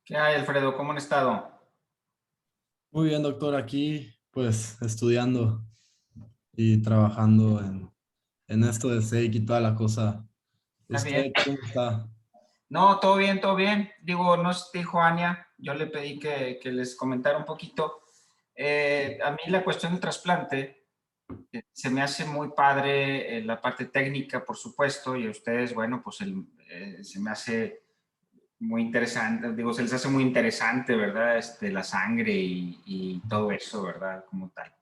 ¿Qué hay, Alfredo? ¿Cómo han estado? Muy bien, doctor, aquí pues estudiando y trabajando en esto de SEIC y toda la cosa. ¿Está bien? ¿Usted cómo está? No, todo bien, todo bien. Digo, no sé, dijo Ania, yo le pedí que les comentara un poquito. A mí la cuestión del trasplante se me hace muy padre, la parte técnica, por supuesto, y a ustedes, bueno, pues se me hace muy interesante, digo, se les hace muy interesante, ¿verdad? La sangre y todo eso, ¿verdad? Como tal.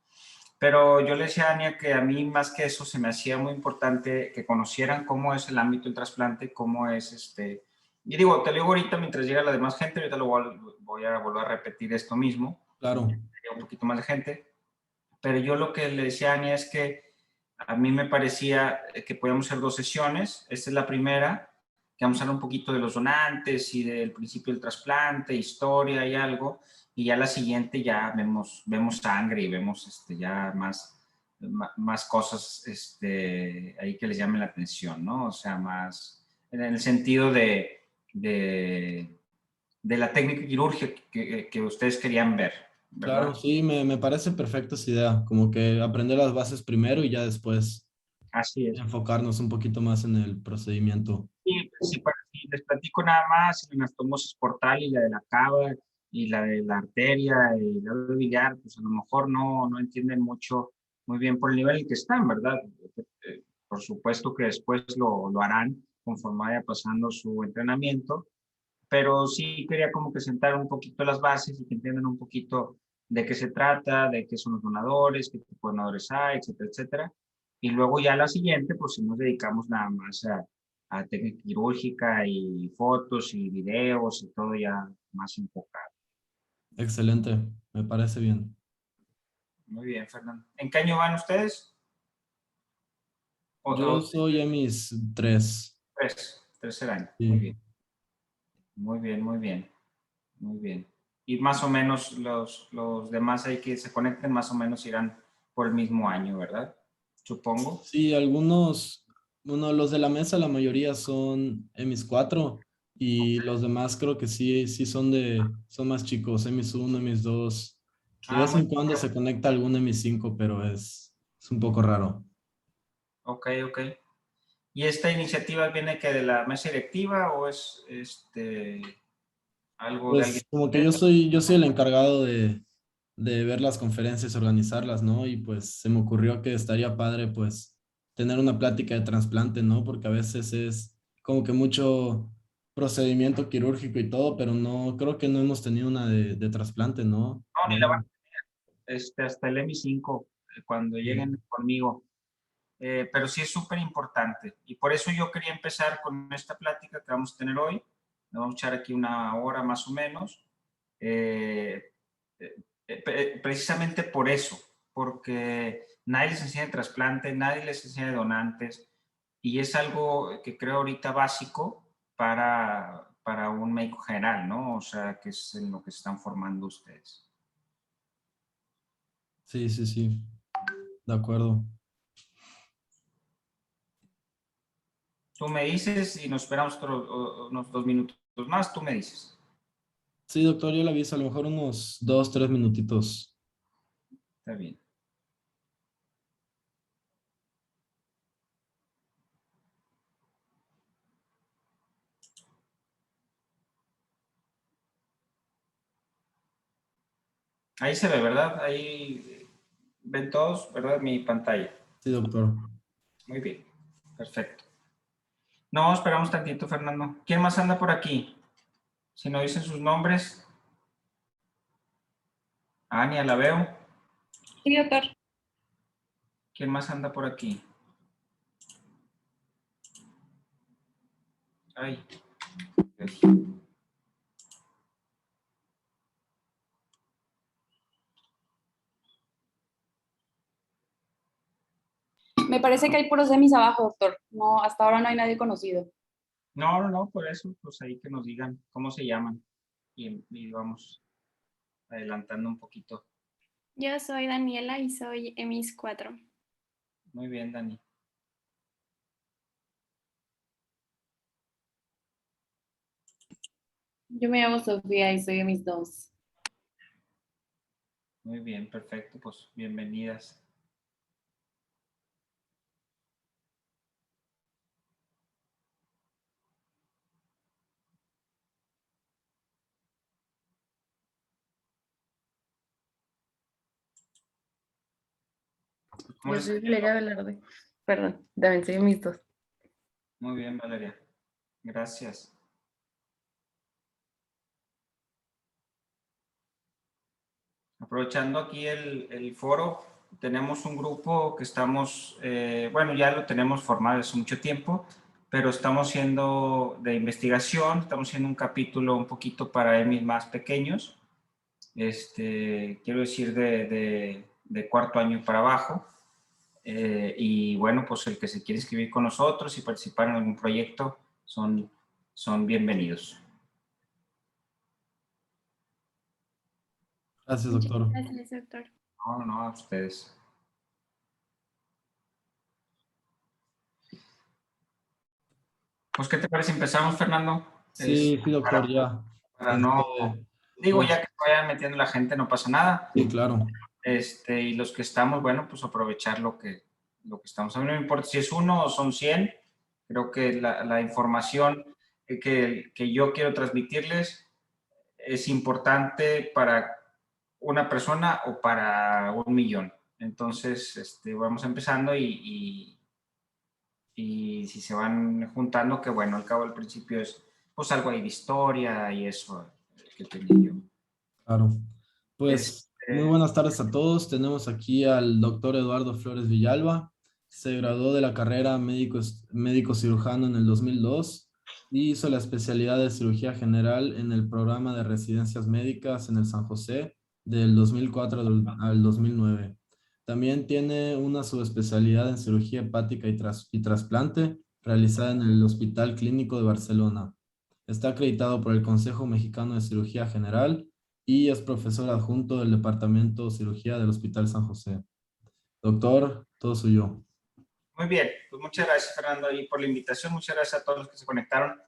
Pero yo le decía a Ania que a mí más que eso se me hacía muy importante que conocieran cómo es el ámbito del trasplante, cómo es Y digo, te lo digo ahorita mientras llega la demás gente, ahorita voy a volver a repetir esto mismo, Claro, llega un poquito más de gente, pero yo lo que le decía a Ania es que a mí me parecía que podíamos hacer dos sesiones. Esta es la primera, que vamos a hablar un poquito de los donantes y del principio del trasplante, historia y algo, y ya la siguiente ya vemos sangre y vemos ya más cosas ahí que les llamen la atención, ¿no? O sea, más en el sentido de, de la técnica quirúrgica que ustedes querían ver, claro, ¿verdad? sí, me parece perfecta esa idea, como que aprender las bases primero y ya después Así es. enfocarnos un poquito más en el procedimiento. Sí, pues sí, si les platico nada más, la anastomosis portal y la de la cava y la de la arteria y la de biliar, pues a lo mejor no entienden mucho, muy bien por el nivel en el que están, ¿verdad? Por supuesto que después lo harán conforme vaya pasando su entrenamiento, pero sí quería como que sentar un poquito las bases y que entiendan un poquito de qué se trata, de qué son los donadores, qué tipo de donadores hay, etcétera, etcétera. Y luego ya la siguiente, pues si nos dedicamos nada más a técnica quirúrgica y fotos y videos y todo ya más enfocado. Excelente, me parece bien. Muy bien, Fernando. ¿En qué año van ustedes? Yo O soy a mis tres. tercer año. Muy Sí. bien, muy bien, muy bien, muy bien. Y más o menos los demás ahí que se conecten, más o menos irán por el mismo año, ¿verdad? Supongo. Sí, algunos, bueno, los de la mesa, la mayoría son emis 4 y los demás creo que sí, sí son más chicos, emis 1, emis 2. De Ah, vez muy en cuando bien. se conecta algún emis 5, pero es un poco raro. Ok, ok. ¿Y esta iniciativa viene que de la mesa directiva o es algo de alguien Pues como de que ustedes? yo soy el encargado de ver las conferencias, organizarlas, ¿no? Y pues se me ocurrió que estaría padre pues tener una plática de trasplante, ¿no? Porque a veces es como que mucho procedimiento quirúrgico y todo, pero no, creo que no hemos tenido una de trasplante, ¿no? No, ni la van, Creo. hasta el M5, cuando lleguen Sí. conmigo. Pero sí es súper importante. Y por eso yo quería empezar con esta plática que vamos a tener hoy. Vamos a echar aquí una hora más o menos. Eh, Precisamente por eso, porque nadie les enseña de trasplante, nadie les enseña de donantes, y es algo que creo ahorita básico para un médico general, ¿no? O sea, que es en lo que se están formando ustedes. Sí, sí, sí, de acuerdo. Tú me dices y nos esperamos unos 2 minutos más, tú me dices. Sí, doctor, yo le aviso, a lo mejor unos 2, 3 minutitos. Está bien. Ahí se ve, ¿verdad? Ahí ven todos, ¿verdad? Mi pantalla. Sí, doctor. Muy bien. Perfecto. No, esperamos tantito, Fernando. ¿Quién más anda por aquí? Si no dicen sus nombres. Ania, la veo. Sí, doctor. ¿Quién más anda por aquí? Ay, Me parece que hay puros semis abajo, doctor. No, hasta ahora no hay nadie conocido. no, por eso, pues ahí que nos digan cómo se llaman y vamos adelantando un poquito. Yo soy Daniela y soy EMIS 4. Muy bien, Dani. Yo me llamo Sofía y soy mis 2. Muy bien, perfecto, pues bienvenidas. ¿Cómo Yo les ha soy ido? Valeria Velarde. Perdón, también soy mis 2. Muy bien, Valeria. Gracias. Aprovechando aquí el foro, tenemos un grupo que estamos, bueno, ya lo tenemos formado hace mucho tiempo, pero estamos haciendo de investigación, estamos haciendo un capítulo un poquito para EMIs más pequeños, quiero decir de cuarto año para abajo. Y bueno, pues el que se quiere inscribir con nosotros y participar en algún proyecto son bienvenidos. Gracias, Muchas doctor. gracias, doctor. No, no, a ustedes. Pues, ¿qué te parece? Empezamos, Fernando. Sí, sí, doctor, ya. Para no, digo, ya Pues, que se vaya metiendo la gente, no pasa nada. sí, claro. Y los que estamos, bueno, pues aprovechar lo que estamos. A mí no me importa si es uno o son 100. Creo que la información que yo quiero transmitirles es importante para una persona o para 1 millón. Entonces, vamos empezando y si se van juntando, que bueno, al cabo del principio es pues algo ahí de historia y eso que tenía yo. Claro. Este, Pues muy buenas tardes a todos. Tenemos aquí al doctor Eduardo Flores Villalba. Se graduó de la carrera médico cirujano en el 2002 y hizo la especialidad de cirugía general en el programa de residencias médicas en el San José del 2004 al 2009. También tiene una subespecialidad en cirugía hepática y trasplante realizada en el Hospital Clínico de Barcelona. Está acreditado por el Consejo Mexicano de Cirugía General y es profesor adjunto del Departamento de Cirugía del Hospital San José. Doctor, todo suyo. muy bien, pues muchas gracias, Fernando, y por la invitación. Muchas gracias a todos los que se conectaron.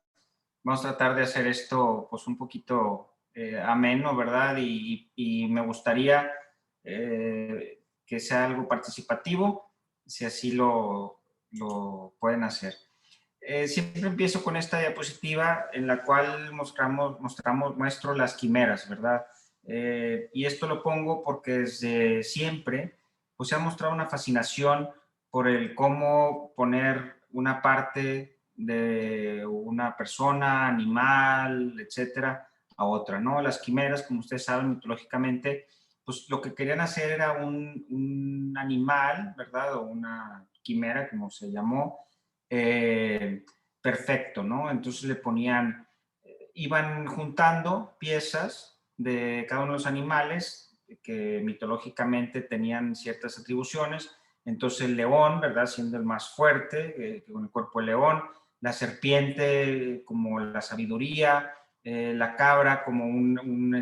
Vamos a tratar de hacer esto pues un poquito ameno, ¿verdad? Y me gustaría que sea algo participativo, si así lo pueden hacer. Siempre empiezo con esta diapositiva en la cual muestro las quimeras, ¿verdad? Y esto lo pongo porque desde siempre pues, se ha mostrado una fascinación por el cómo poner una parte de una persona, animal, etcétera, a otra, ¿no? Las quimeras, como ustedes saben, mitológicamente, pues lo que querían hacer era un animal, ¿verdad? O una quimera, como se llamó, perfecto, ¿no? Entonces le ponían, iban juntando piezas de cada uno de los animales que mitológicamente tenían ciertas atribuciones. Entonces el león, ¿verdad? Siendo el más fuerte, con el cuerpo del león, la serpiente como la sabiduría, la cabra como un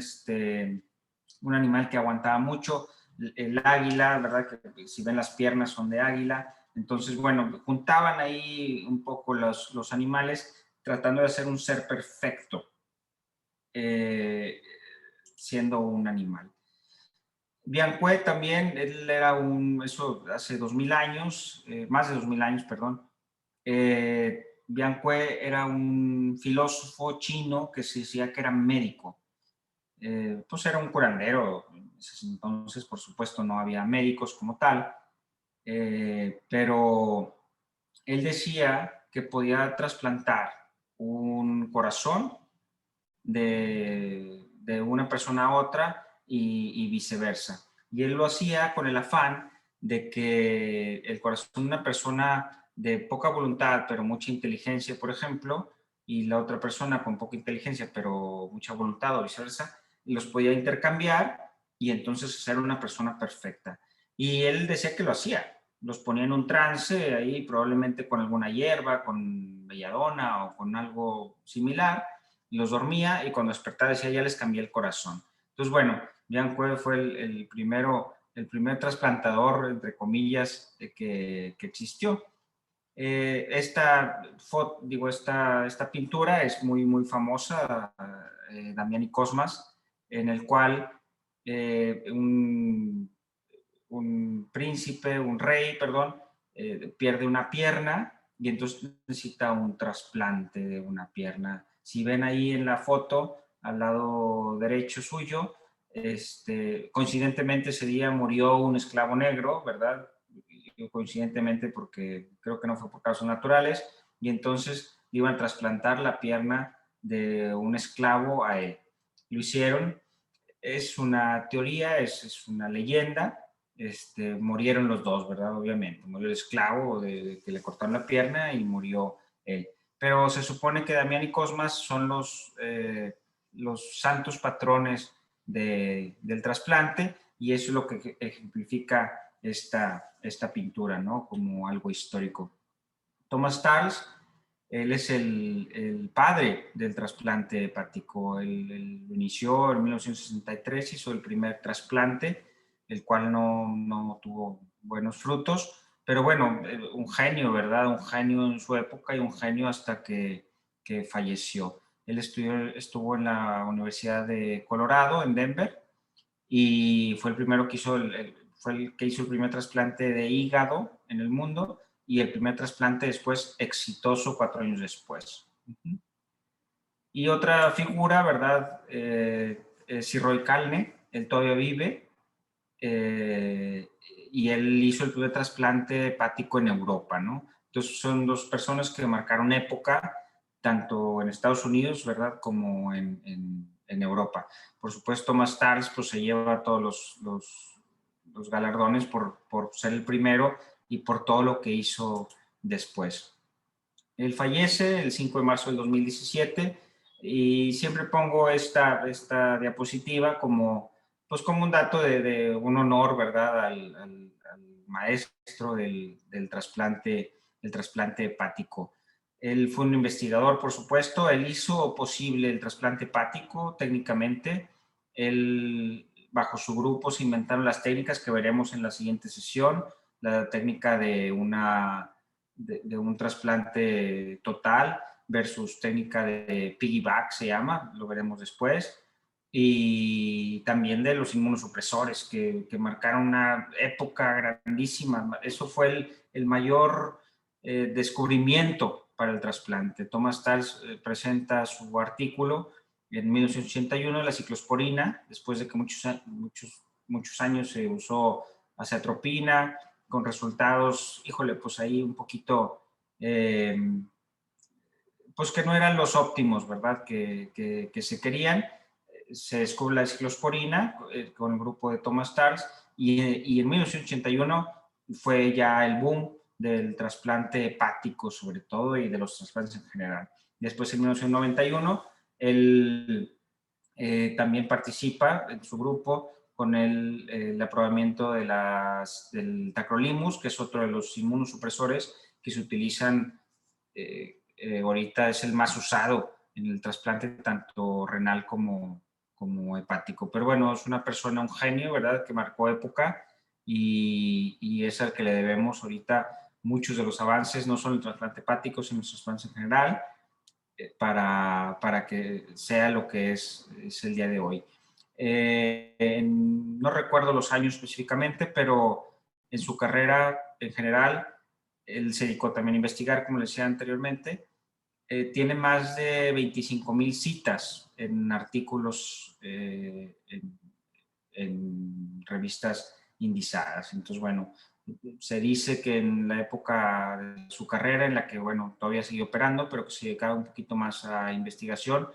animal que aguantaba mucho, el águila, ¿verdad? Que si ven las piernas son de águila. Entonces, bueno, juntaban ahí un poco los animales tratando de hacer un ser perfecto, siendo un animal. Bianque también, él era eso hace 2000 años, más de 2000 años, perdón. Bianque era un filósofo chino que se decía que era médico. Pues era un curandero. Entonces, por supuesto, no había médicos como tal, pero él decía que podía trasplantar un corazón de una persona a otra y viceversa. Y él lo hacía con el afán de que el corazón de una persona de poca voluntad, pero mucha inteligencia, por ejemplo, y la otra persona con poca inteligencia, pero mucha voluntad o viceversa, los podía intercambiar y entonces ser una persona perfecta. Y él decía que lo hacía. Los ponía en un trance ahí, probablemente con alguna hierba, con belladona o con algo similar, los dormía y cuando despertaba decía, ya les cambié el corazón. Entonces, bueno, Jan Cue fue el primer trasplantador, entre comillas, que existió. Esta pintura es muy, muy famosa, Damián y Cosmas, en el cual un príncipe, un rey, perdón, pierde una pierna y entonces necesita un trasplante de una pierna. Si ven ahí en la foto, al lado derecho suyo, coincidentemente ese día murió un esclavo negro, ¿verdad? Coincidentemente porque creo que no fue por causas naturales, y entonces iban a trasplantar la pierna de un esclavo a él. Lo hicieron, es una teoría, es una leyenda, murieron los dos, ¿verdad? Obviamente, murió el esclavo de que le cortaron la pierna y murió él. Pero se supone que Damián y Cosmas son los santos patrones del trasplante, y eso es lo que ejemplifica esta pintura, ¿no? Como algo histórico. Thomas Tals, él es el padre del trasplante hepático. Él inició en 1963, hizo el primer trasplante, el cual no tuvo buenos frutos, pero bueno, un genio, ¿verdad? Un genio en su época y un genio hasta que falleció. Él estuvo en la Universidad de Colorado, en Denver, y fue el primero que fue el que hizo el primer trasplante de hígado en el mundo, y el primer trasplante después exitoso 4 años después. Y otra figura, ¿verdad? Es Roy Calne, él todavía vive, y él hizo el primer trasplante hepático en Europa, ¿no? Entonces son dos personas que marcaron época, tanto en Estados Unidos, ¿verdad?, como en Europa. Por supuesto, más tarde pues, se lleva todos los galardones por ser el primero y por todo lo que hizo después. Él fallece el 5 de marzo del 2017, y siempre pongo esta diapositiva pues como un dato de un honor, ¿verdad?, al maestro del trasplante hepático. Él fue un investigador, por supuesto. Él hizo posible el trasplante hepático técnicamente. Él, bajo su grupo, se inventaron las técnicas que veremos en la siguiente sesión. La técnica de un trasplante total versus técnica de piggyback, se llama, lo veremos después. Y también de los inmunosupresores que marcaron una época grandísima. Eso fue el mayor descubrimiento para el trasplante. Thomas Tals presenta su artículo en 1981, la ciclosporina, después de que muchos años se usó acetropina, con resultados, híjole, pues ahí un poquito, pues que no eran los óptimos, ¿verdad?, que se querían. Se descubre la ciclosporina con el grupo de Thomas Tals, y en 1981 fue ya el boom del trasplante hepático sobre todo, y de los trasplantes en general. Después, en 1991, él también participa en su grupo con el aprobamiento del tacrolimus, que es otro de los inmunosupresores que se utilizan ahorita, es el más usado en el trasplante tanto renal como hepático. Pero bueno, es una persona, un genio, ¿verdad?, que marcó época, y es al que le debemos ahorita muchos de los avances, no solo en el trasplante hepático, sino en los trasplantes en general, para que sea lo que es el día de hoy. No recuerdo los años específicamente, pero en su carrera en general, él se dedicó también a investigar, como les decía anteriormente. Tiene más de 25,000 citas en artículos en revistas indizadas. Entonces, bueno, se dice que en la época de su carrera, en la que, bueno, todavía sigue operando, pero que se dedicaba un poquito más a investigación,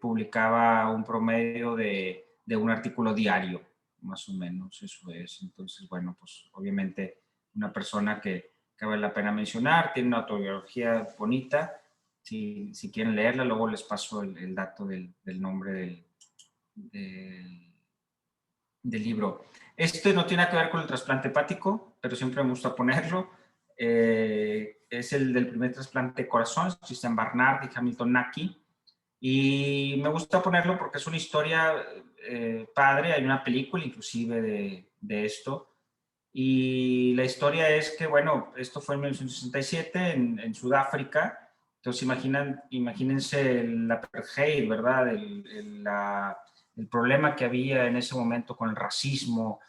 publicaba un promedio de un artículo diario, más o menos, eso es. Entonces, bueno, pues obviamente una persona que vale la pena mencionar, tiene una autobiografía bonita. Si quieren leerla, luego les paso el dato del nombre del libro. Este no tiene nada que ver con el trasplante hepático, pero siempre me gusta ponerlo. Es el del primer trasplante de corazón, Christian Barnard y Hamilton Nacke. Y me gusta ponerlo porque es una historia padre. Hay una película inclusive de esto. Y la historia es que, bueno, esto fue en 1967 en Sudáfrica. Entonces imagínense el apartheid, ¿verdad? El problema que había en ese momento con el racismo,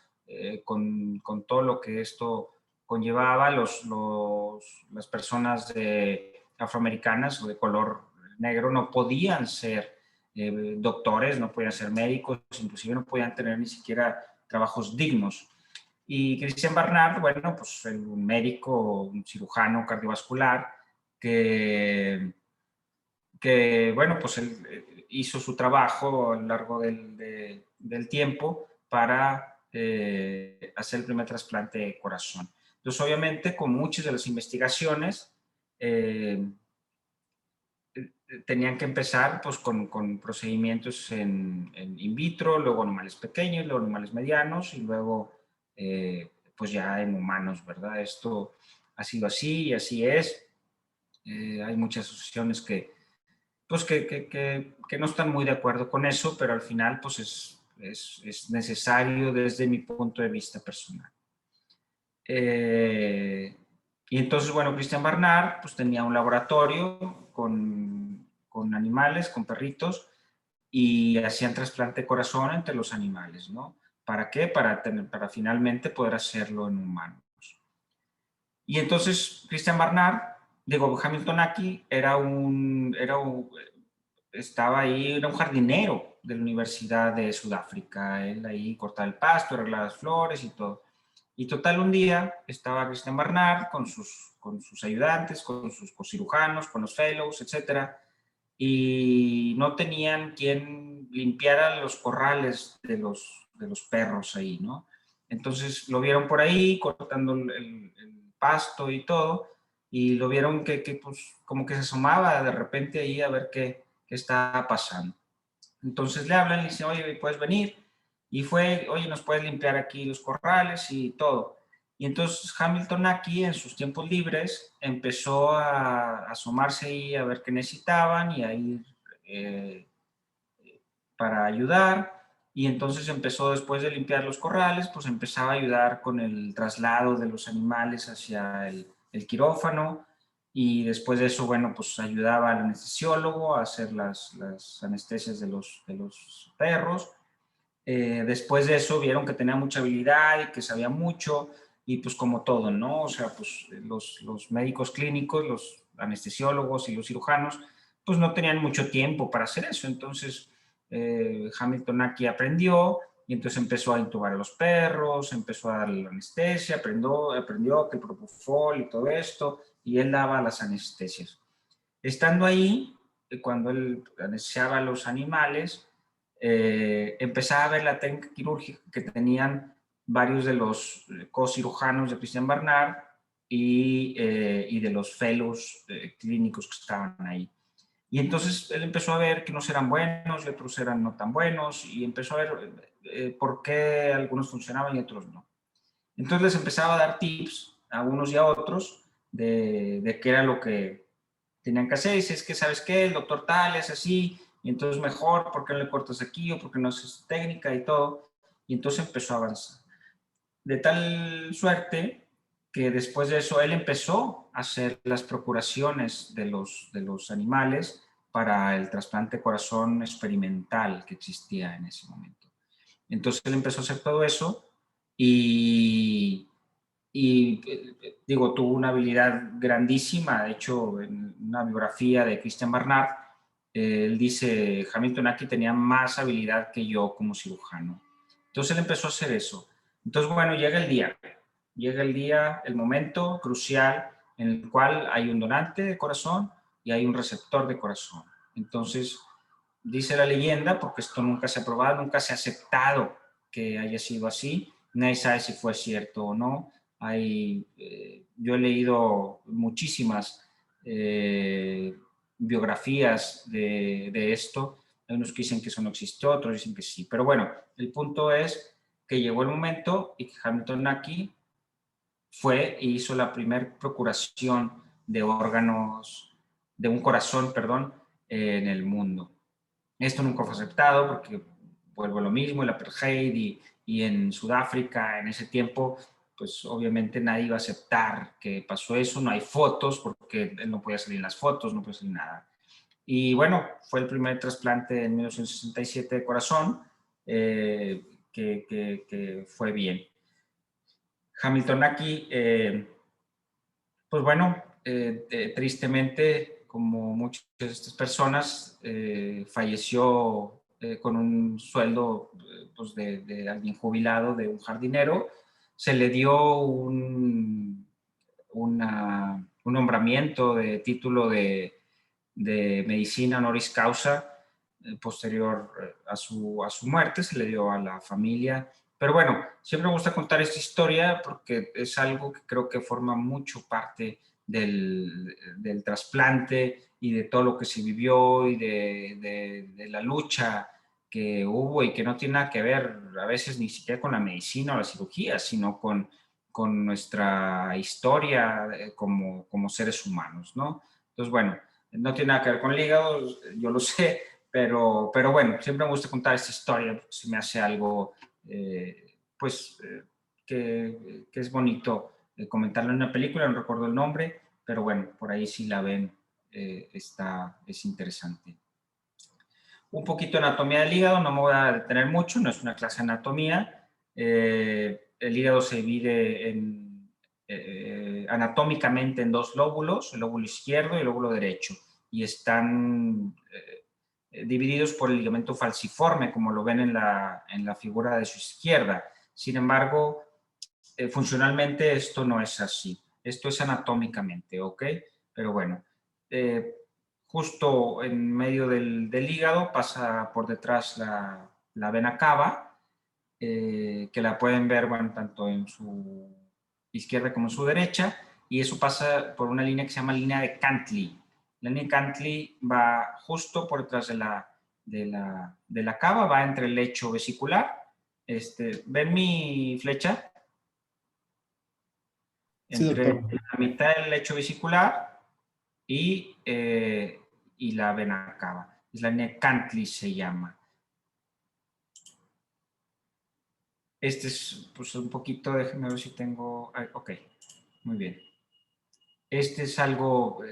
con todo lo que esto conllevaba. Las personas afroamericanas o de color negro no podían ser doctores, no podían ser médicos, inclusive no podían tener ni siquiera trabajos dignos. Y Christian Barnard, bueno, pues un médico, un cirujano cardiovascular que bueno, pues él hizo su trabajo a lo largo del tiempo para hacer el primer trasplante de corazón. Entonces, obviamente, con muchas de las investigaciones, tenían que empezar pues, con procedimientos en in vitro, luego animales pequeños, luego animales medianos y luego pues ya en humanos, ¿verdad? Esto ha sido así y así es. Hay muchas asociaciones pues que no están muy de acuerdo con eso, pero al final pues es necesario desde mi punto de vista personal. Y entonces, bueno, Christian Barnard pues tenía un laboratorio con animales, con perritos, y hacían trasplante de corazón entre los animales, ¿no? ¿Para qué? Para finalmente poder hacerlo en humanos. Y entonces Christian Barnard, digo, Hamilton Aki estaba ahí, era un jardinero de la Universidad de Sudáfrica. Él ahí cortaba el pasto, arreglaba las flores y todo. Y total, un día estaba Christian Barnard con sus ayudantes, con sus cirujanos, con los fellows, etcétera, y no tenían quien limpiara los corrales de los perros ahí, ¿no? Entonces lo vieron por ahí cortando el pasto y todo, y lo vieron que pues, como que se asomaba de repente ahí a ver qué estaba pasando. Entonces le hablan, le dicen, oye, ¿puedes venir? Y fue, oye, ¿nos puedes limpiar aquí los corrales y todo? Y entonces Hamilton aquí, en sus tiempos libres, empezó a asomarse ahí a ver qué necesitaban y a ir eh, para ayudar. Y entonces empezó, después de limpiar los corrales, pues empezaba a ayudar con el traslado de los animales hacia el quirófano. Y después de eso, bueno, pues ayudaba al anestesiólogo a hacer las anestesias de los perros. Después de eso vieron que tenía mucha habilidad y que sabía mucho, y pues como todo, ¿no? O sea, pues los médicos clínicos, los anestesiólogos y los cirujanos, pues no tenían mucho tiempo para hacer eso. Entonces, Hamilton aquí aprendió y entonces empezó a intubar a los perros, empezó a darle la anestesia, aprendió que propofol y todo esto, y él daba las anestesias. Estando ahí, cuando él anestesiaba a los animales, empezaba a ver la técnica quirúrgica que tenían varios de los co-cirujanos de Christian Barnard y de los fellows clínicos que estaban ahí. Y entonces él empezó a ver que unos eran buenos y otros eran no tan buenos, y empezó a ver por qué algunos funcionaban y otros no. Entonces les empezaba a dar tips a unos y a otros de qué era lo que tenían que hacer. Y dice, es que, ¿sabes qué? El doctor tal es así, y entonces mejor, ¿por qué no le cortas aquí? O ¿por qué no haces técnica y todo? Y entonces empezó a avanzar. De tal suerte que después de eso él empezó a hacer las procuraciones de los animales para el trasplante de corazón experimental que existía en ese momento. Entonces él empezó a hacer todo eso y, digo, tuvo una habilidad grandísima. De hecho, en una biografía de Christian Barnard, él dice, Hamilton aquí tenía más habilidad que yo como cirujano. Entonces él empezó a hacer eso. Entonces, bueno, llega el momento crucial en el cual hay un donante de corazón y hay un receptor de corazón. Entonces, dice la leyenda, porque esto nunca se ha probado, nunca se ha aceptado que haya sido así, nadie sabe si fue cierto o no. Yo he leído muchísimas biografías de esto. Hay unos que dicen que eso no existió, otros dicen que sí. Pero bueno, el punto es que llegó el momento y que Hamilton aquí fue e hizo la primera procuración de órganos, de un corazón, perdón, en el mundo. Esto nunca fue aceptado porque vuelvo a lo mismo, el apartheid y en Sudáfrica en ese tiempo pues obviamente nadie iba a aceptar que pasó eso, no hay fotos porque él no podía salir en las fotos, no podía salir nada. Y bueno, fue el primer trasplante en 1967 de corazón, que fue bien. Hamilton aquí, pues bueno, tristemente, como muchas de estas personas, falleció con un sueldo pues de alguien jubilado, de un jardinero. Se le dio un nombramiento de título de medicina honoris causa posterior a su muerte, se le dio a la familia. Pero bueno, siempre me gusta contar esta historia porque es algo que creo que forma mucho parte del trasplante y de todo lo que se vivió y de la lucha que hubo y que no tiene nada que ver a veces ni siquiera con la medicina o la cirugía, sino con nuestra historia como seres humanos, ¿no? Entonces, bueno, no tiene nada que ver con el hígado, yo lo sé, pero bueno, siempre me gusta contar esta historia porque se me hace algo, pues, que es bonito comentarlo en una película, no recuerdo el nombre, pero bueno, por ahí si la ven, es interesante. Un poquito de anatomía del hígado, no me voy a detener mucho, no es una clase de anatomía. El hígado se divide anatómicamente en dos lóbulos, el lóbulo izquierdo y el lóbulo derecho, y están divididos por el ligamento falciforme, como lo ven en la figura de su izquierda. Sin embargo, funcionalmente esto no es así. Esto es anatómicamente, ¿ok? Pero bueno, justo en medio del hígado pasa por detrás la vena cava, que la pueden ver, bueno, tanto en su izquierda como en su derecha, y eso pasa por una línea que se llama línea de Cantley. La línea de Cantley va justo por detrás de la cava, va entre el lecho vesicular. ¿Ven mi flecha? Sí, Entre doctor. la mitad del lecho vesicular y la vena cava. Es la línea Cantley se llama. Este es pues un poquito, déjenme ver si tengo, ok, muy bien. Este es algo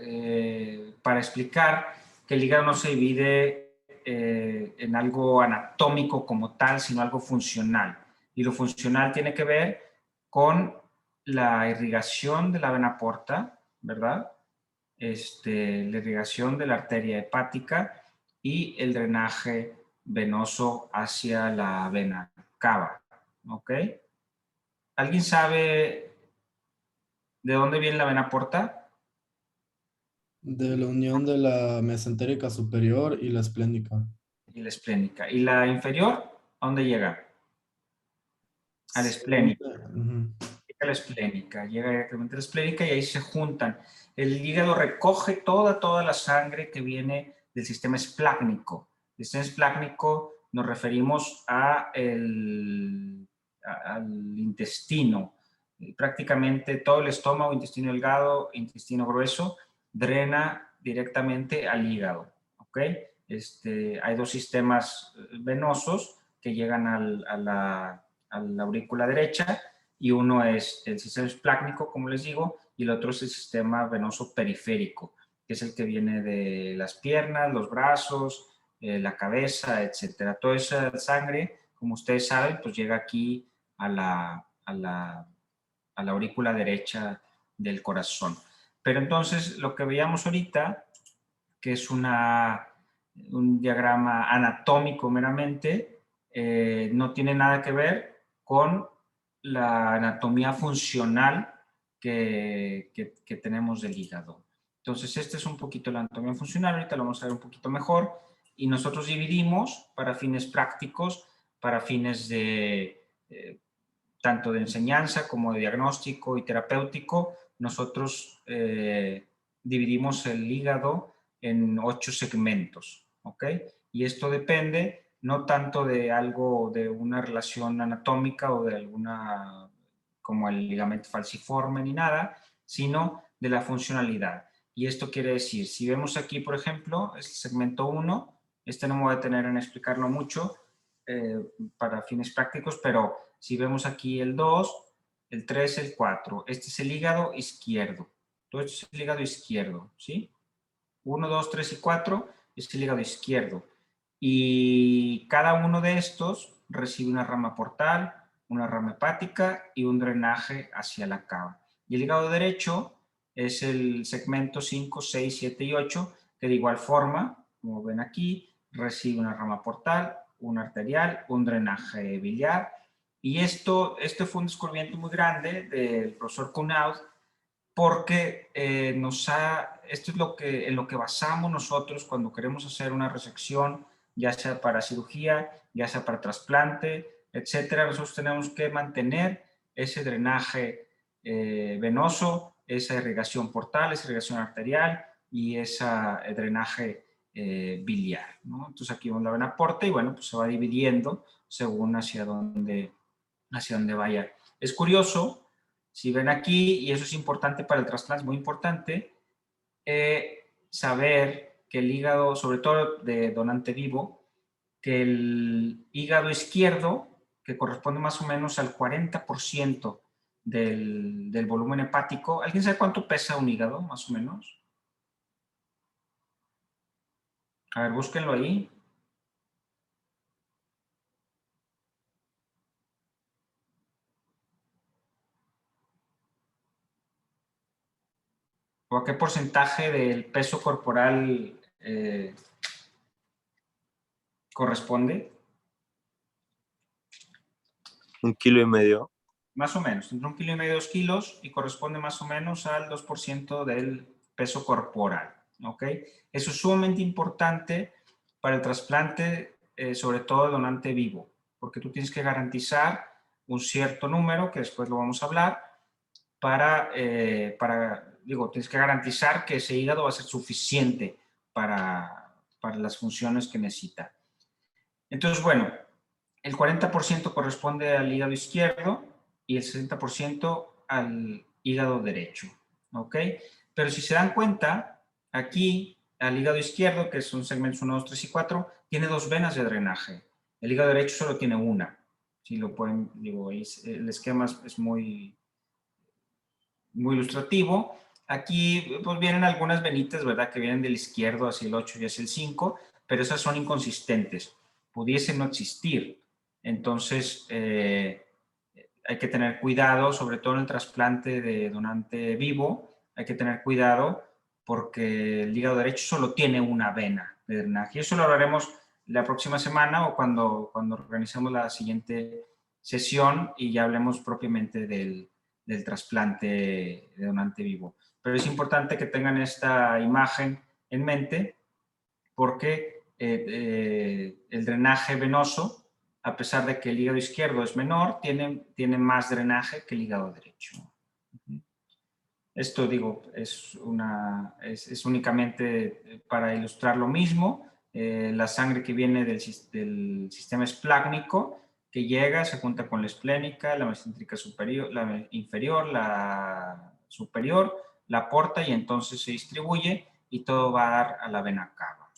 para explicar que el hígado no se divide en algo anatómico como tal, sino algo funcional. Y lo funcional tiene que ver con la irrigación de la vena porta, ¿verdad? La irrigación de la arteria hepática y el drenaje venoso hacia la vena cava, ¿ok? ¿Alguien sabe de dónde viene la vena porta? De la unión de la mesentérica superior y la esplénica. Y la esplénica. ¿Y la inferior? ¿A dónde llega? A la esplénica. Ujú. Llega a la esplénica, llega directamente a la esplénica y ahí se juntan. El hígado recoge toda la sangre que viene del sistema esplácnico. El sistema esplácnico nos referimos al intestino. Prácticamente todo el estómago, intestino delgado, intestino grueso, drena directamente al hígado. ¿Ok? Hay dos sistemas venosos que llegan a la aurícula derecha, y uno es el sistema esplácnico, como les digo, y el otro es el sistema venoso periférico, que es el que viene de las piernas, los brazos, la cabeza, etcétera. Toda esa sangre, como ustedes saben, pues llega aquí a la aurícula derecha del corazón. Pero entonces lo que veíamos ahorita, que es un diagrama anatómico meramente, no tiene nada que ver con la anatomía funcional que tenemos del hígado. Entonces, este es un poquito la anatomía funcional, ahorita lo vamos a ver un poquito mejor, y nosotros dividimos para fines prácticos, para fines tanto de enseñanza como de diagnóstico y terapéutico, nosotros dividimos el hígado en 8 segmentos, ¿ok? Y esto depende no tanto de algo, de una relación anatómica o de alguna, como el ligamento falciforme ni nada, sino de la funcionalidad. Y esto quiere decir, si vemos aquí, por ejemplo, es el segmento 1, no me voy a detener en explicarlo mucho para fines prácticos, pero si vemos aquí el 2, el 3, el 4. Este es el hígado izquierdo. Todo esto es el hígado izquierdo, ¿sí? 1, 2, 3 y 4 es el hígado izquierdo. Y cada uno de estos recibe una rama portal, una rama hepática y un drenaje hacia la cava. Y el hígado derecho es el segmento 5, 6, 7 y 8, que de igual forma, como ven aquí, recibe una rama portal, una arterial, un drenaje biliar. Y esto fue un descubrimiento muy grande del profesor Kunaud, porque esto es en lo que basamos nosotros cuando queremos hacer una resección, ya sea para cirugía, ya sea para trasplante, etcétera. Nosotros tenemos que mantener ese drenaje venoso, esa irrigación portal, esa irrigación arterial y ese drenaje biliar, ¿no? Entonces aquí vemos la vena porta y bueno, pues se va dividiendo según hacia dónde vaya. Es curioso. Si ven aquí, y eso es importante para el trasplante, es muy importante, saber que el hígado, sobre todo de donante vivo, que el hígado izquierdo, que corresponde más o menos al 40% del volumen hepático. ¿Alguien sabe cuánto pesa un hígado, más o menos? A ver, búsquenlo ahí. ¿O a qué porcentaje del peso corporal corresponde? 1,5 kilos. Más o menos, entre 1,5 kilos y 2 kilos y corresponde más o menos al 2% del peso corporal, ¿ok? Eso es sumamente importante para el trasplante, sobre todo de donante vivo, porque tú tienes que garantizar un cierto número, que después lo vamos a hablar, tienes que garantizar que ese hígado va a ser suficiente para las funciones que necesita. Entonces, bueno, el 40% corresponde al hígado izquierdo y el 60% al hígado derecho, ¿ok? Pero si se dan cuenta, aquí al hígado izquierdo, que son segmentos 1, 2, 3 y 4, tiene 2 venas de drenaje. El hígado derecho solo tiene una. Si lo pueden, el esquema es muy ilustrativo. Aquí pues vienen algunas venitas, ¿verdad? Que vienen del izquierdo hacia el 8 y hacia el 5, pero esas son inconsistentes. Pudiesen no existir. Entonces, hay que tener cuidado, sobre todo en el trasplante de donante vivo, hay que tener cuidado porque el hígado derecho solo tiene una vena de drenaje. Y eso lo hablaremos la próxima semana o cuando organicemos la siguiente sesión y ya hablemos propiamente del trasplante de donante vivo. Pero es importante que tengan esta imagen en mente porque el drenaje venoso, a pesar de que el hígado izquierdo es menor, tiene más drenaje que el hígado derecho. Esto, digo, es únicamente para ilustrar lo mismo. La sangre que viene del sistema esplácnico, que llega, se junta con la esplénica, la mesentérica superior, la inferior, la superior, la aporta y entonces se distribuye y todo va a dar a la vena cava.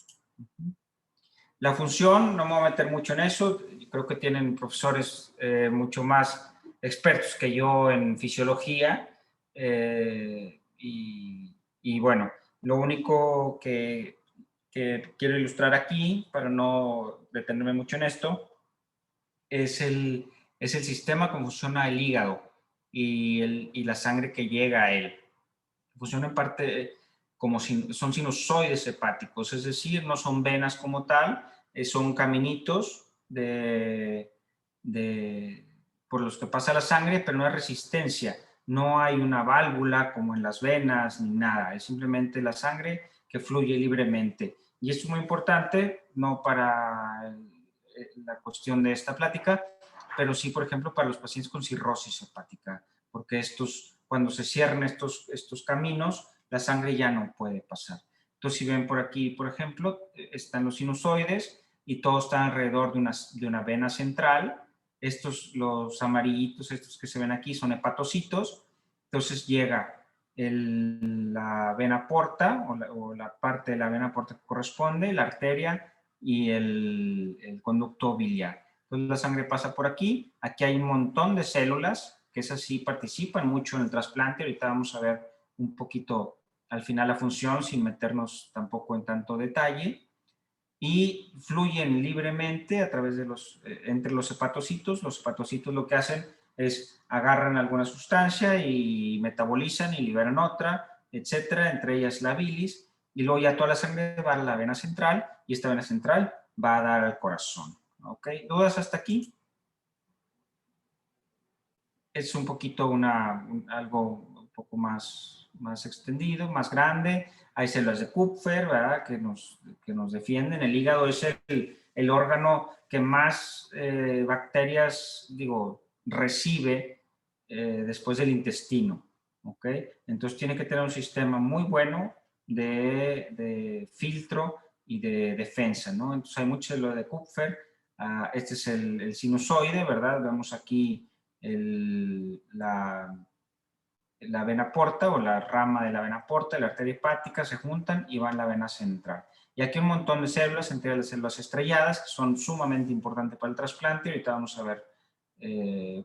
La función, no me voy a meter mucho en eso, creo que tienen profesores mucho más expertos que yo en fisiología, y bueno, lo único que quiero ilustrar aquí, para no detenerme mucho en esto, es el sistema como funciona el hígado y la sangre que llega a él. Funciona en parte como son sinusoides hepáticos, es decir, no son venas como tal, son caminitos por los que pasa la sangre, pero no hay resistencia. No hay una válvula como en las venas ni nada, es simplemente la sangre que fluye libremente. Y esto es muy importante, no para la cuestión de esta plática, pero sí, por ejemplo, para los pacientes con cirrosis hepática, porque cuando se cierran estos caminos, la sangre ya no puede pasar. Entonces, si ven por aquí, por ejemplo, están los sinusoides y todo está alrededor de una vena central. Los amarillitos, estos que se ven aquí, son hepatocitos. Entonces llega la vena porta o la parte de la vena porta que corresponde, la arteria y el conducto biliar. Entonces la sangre pasa por aquí. Aquí hay un montón de células que esas sí participan mucho en el trasplante. Ahorita vamos a ver un poquito al final la función sin meternos tampoco en tanto detalle. Y fluyen libremente a través de entre los hepatocitos. Los hepatocitos lo que hacen es agarran alguna sustancia y metabolizan y liberan otra, etcétera, entre ellas la bilis, y luego ya toda la sangre va a la vena central y esta vena central va a dar al corazón. ¿Ok? ¿Dudas hasta aquí? Es un poquito algo un poco más extendido, más grande. Hay células de Kupfer, ¿verdad? Que nos defienden. El hígado es el órgano que más bacterias, recibe después del intestino. ¿Ok? Entonces tiene que tener un sistema muy bueno de filtro y de defensa, ¿no? Entonces hay mucho de lo de Kupfer. Este es el sinusoide, ¿verdad? Vemos aquí la vena porta o la rama de la vena porta y la arteria hepática se juntan y van a la vena central. Y aquí un montón de células, entre las células estrelladas, que son sumamente importantes para el trasplante. Ahorita vamos a ver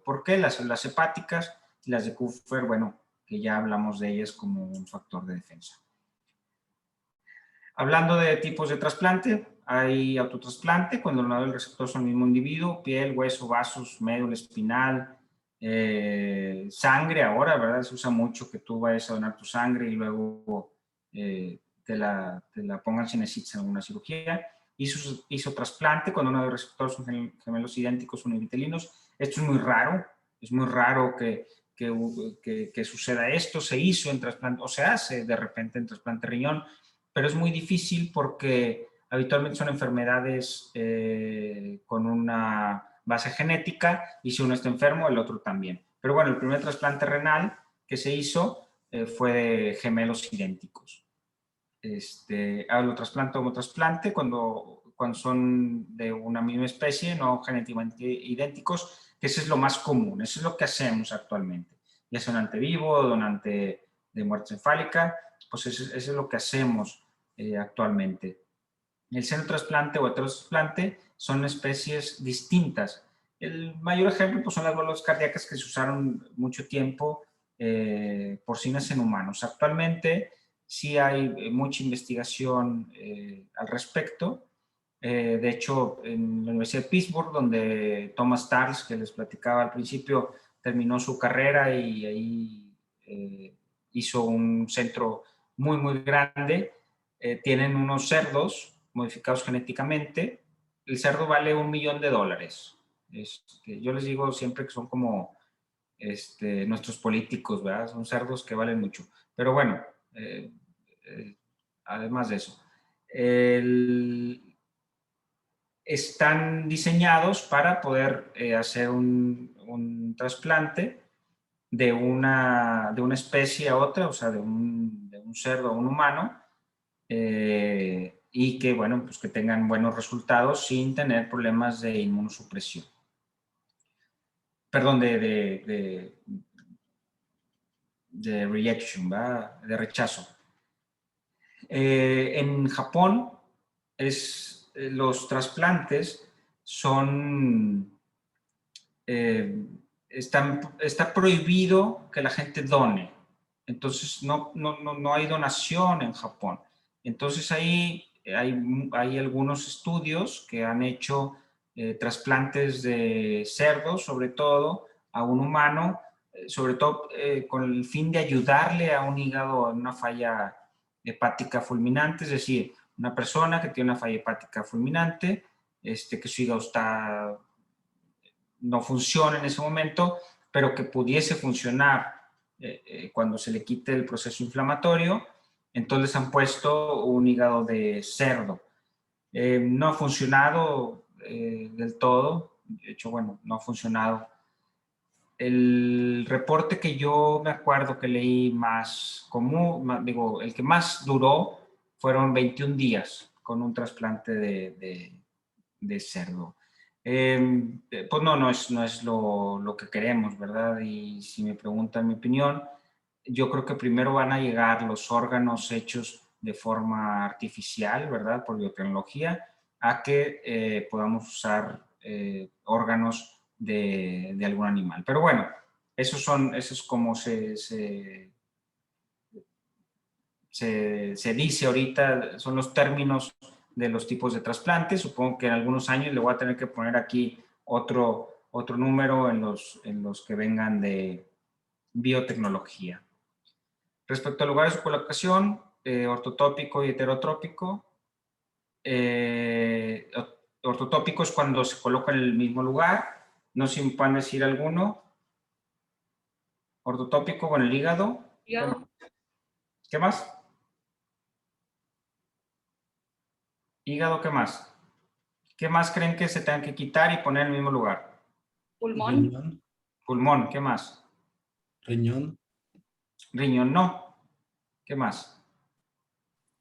por qué. Las células hepáticas y las de Kupfer, bueno, que ya hablamos de ellas como un factor de defensa. Hablando de tipos de trasplante, hay autotrasplante, cuando el donador y el receptor son el mismo individuo, piel, hueso, vasos, médula espinal, sangre ahora, ¿verdad? Se usa mucho que tú vayas a donar tu sangre y luego te la pongan si necesitas alguna cirugía. Isotrasplante, cuando uno de los receptores son gemelos idénticos univitelinos. Esto es muy raro que suceda esto. Se hizo en trasplante, o se hace de repente en trasplante riñón, pero es muy difícil porque habitualmente son enfermedades con una base genética y si uno está enfermo, el otro también. Pero bueno, el primer trasplante renal que se hizo fue de gemelos idénticos. Allotrasplante o homotrasplante, cuando son de una misma especie, no genéticamente idénticos, que eso es lo más común, eso es lo que hacemos actualmente. Ya sea donante vivo o donante de muerte encefálica, pues eso es lo que hacemos actualmente. El xenotrasplante o heterotrasplante son especies distintas. El mayor ejemplo pues, son las válvulas cardíacas que se usaron mucho tiempo porcinas en humanos. Actualmente sí hay mucha investigación al respecto. De hecho, en la Universidad de Pittsburgh, donde Thomas Tarls, que les platicaba al principio, terminó su carrera y ahí hizo un centro muy, muy grande. Tienen unos cerdos modificados genéticamente. El cerdo vale $1 millón. Yo les digo siempre que son como nuestros políticos, ¿verdad? Son cerdos que valen mucho. Pero bueno, además de eso, están diseñados para poder hacer un trasplante de una especie a otra, o sea, de un cerdo a un humano, y que, bueno, pues que tengan buenos resultados sin tener problemas de inmunosupresión. Perdón, de rejection, ¿verdad? De rechazo. En Japón, los trasplantes son... está prohibido que la gente done. Entonces, no hay donación en Japón. Entonces, ahí hay algunos estudios que han hecho trasplantes de cerdos, sobre todo, a un humano, sobre todo con el fin de ayudarle a un hígado en una falla hepática fulminante, es decir, una persona que tiene una falla hepática fulminante, que su hígado no funciona en ese momento, pero que pudiese funcionar cuando se le quite el proceso inflamatorio, entonces han puesto un hígado de cerdo. No ha funcionado del todo, de hecho, bueno, no ha funcionado. El reporte que yo me acuerdo que leí más común, el que más duró fueron 21 días con un trasplante de cerdo. Pues no es lo que queremos, ¿verdad? Y si me preguntan mi opinión, yo creo que primero van a llegar los órganos hechos de forma artificial, ¿verdad? Por biotecnología, a que podamos usar órganos de algún animal. Pero bueno, Eso es como se dice ahorita, son los términos de los tipos de trasplantes. Supongo que en algunos años le voy a tener que poner aquí otro número en los que vengan de biotecnología. Respecto a lugares de colocación, ortotópico y heterotrópico. Ortotópico es cuando se coloca en el mismo lugar. No sé si me pueden decir alguno. Ortotópico con el hígado. Hígado. ¿Qué más? Hígado, ¿qué más? ¿Qué más creen que se tengan que quitar y poner en el mismo lugar? Pulmón. Riñón, Pulmón, ¿qué más? riñón, Riñón, no. ¿Qué más?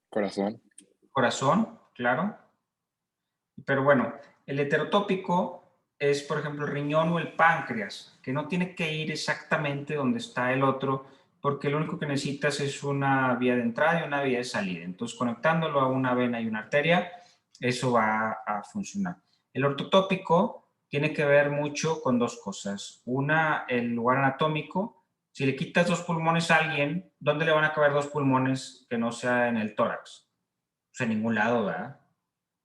Corazón. Corazón, claro. Pero bueno, el heterotópico es, por ejemplo, el riñón o el páncreas, que no tiene que ir exactamente donde está el otro, porque lo único que necesitas es una vía de entrada y una vía de salida. Entonces, conectándolo a una vena y una arteria, eso va a funcionar. El ortotópico tiene que ver mucho con dos cosas. Una, el lugar anatómico. Si le quitas dos pulmones a alguien, ¿dónde le van a caber dos pulmones que no sea en el tórax? Pues en ningún lado, ¿verdad?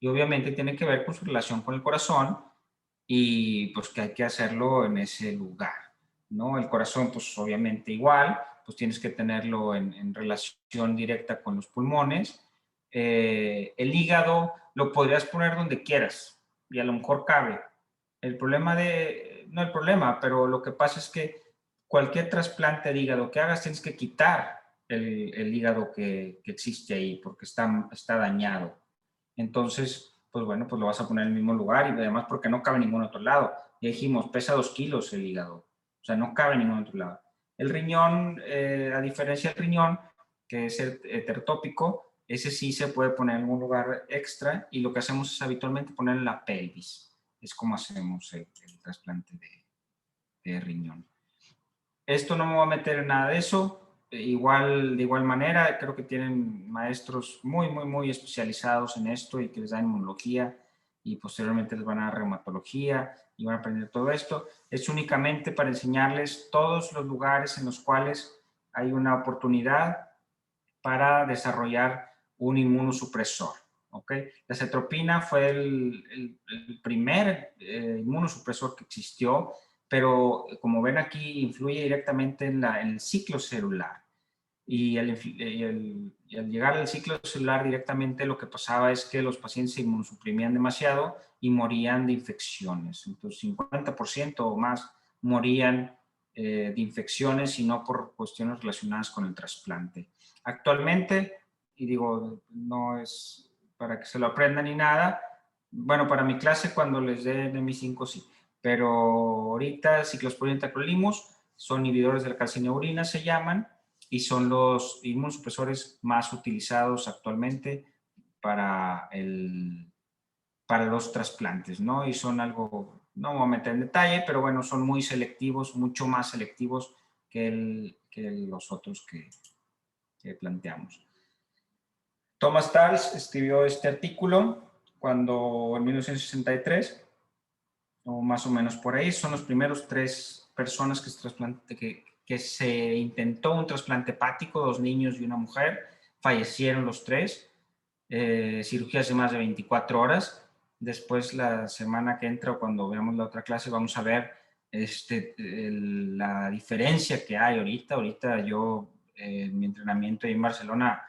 Y obviamente tiene que ver con su relación con el corazón y pues que hay que hacerlo en ese lugar, ¿no? El corazón, pues obviamente igual, pues tienes que tenerlo en relación directa con los pulmones. El hígado lo podrías poner donde quieras y a lo mejor cabe. El problema no el problema, pero lo que pasa es que cualquier trasplante de hígado que hagas tienes que quitar el hígado que existe ahí porque está dañado. Entonces, pues bueno, pues lo vas a poner en el mismo lugar y además porque no cabe en ningún otro lado. Ya dijimos, pesa 2 kilos el hígado, o sea, no cabe en ningún otro lado. El riñón, a diferencia del riñón, que es heterotópico, ese sí se puede poner en un lugar extra y lo que hacemos es habitualmente poner en la pelvis. Es como hacemos el trasplante de riñón. Esto no me voy a meter en nada de eso. De igual manera, creo que tienen maestros muy especializados en esto y que les dan inmunología y posteriormente les van a dar reumatología y van a aprender todo esto. Es únicamente para enseñarles todos los lugares en los cuales hay una oportunidad para desarrollar un inmunosupresor. ¿Okay? La cetropina fue el primer inmunosupresor que existió, pero como ven aquí, influye directamente en el ciclo celular. Y al llegar al ciclo celular directamente, lo que pasaba es que los pacientes se inmunosuprimían demasiado y morían de infecciones. Entonces, 50% o más morían de infecciones y no por cuestiones relacionadas con el trasplante. Actualmente, y digo, no es para que se lo aprendan ni nada, bueno, para mi clase cuando les den NM5 sí, pero ahorita ciclosporina y tacrolimus son inhibidores de la calcineurina, se llaman, y son los inmunosupresores más utilizados actualmente para los trasplantes, ¿no? Y son algo, no me voy a meter en detalle, pero bueno, son muy selectivos, mucho más selectivos que los otros que planteamos. Thomas Tals escribió este artículo cuando en 1963, o más o menos por ahí, son los primeros 3 personas que se intentó un trasplante hepático, 2 niños y una mujer, fallecieron los 3, cirugías de más de 24 horas. Después la semana que entra o cuando veamos la otra clase vamos a ver la diferencia que hay ahorita. Ahorita yo en mi entrenamiento en Barcelona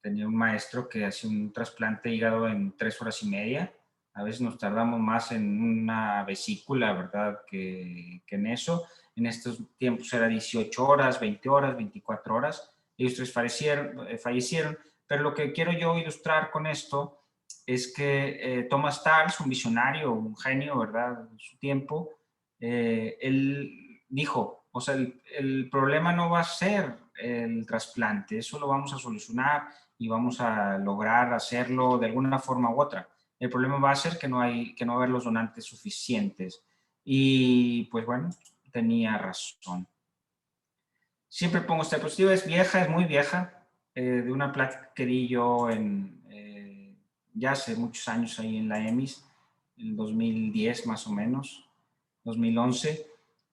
tenía un maestro que hacía un trasplante de hígado en 3 horas y media. A veces nos tardamos más en una vesícula, ¿verdad?, que en eso. En estos tiempos era 18 horas, 20 horas, 24 horas. Ellos 3 fallecieron. Pero lo que quiero yo ilustrar con esto es que Thomas Tals, un visionario, un genio, ¿verdad?, en su tiempo, él dijo, o sea, el problema no va a ser el trasplante, eso lo vamos a solucionar y vamos a lograr hacerlo de alguna forma u otra. El problema va a ser que no va a haber los donantes suficientes. Y pues bueno, tenía razón. Siempre pongo esta diapositiva, es vieja, es muy vieja, de una plática que di yo ya hace muchos años ahí en la EMIS, en 2010 más o menos, 2011.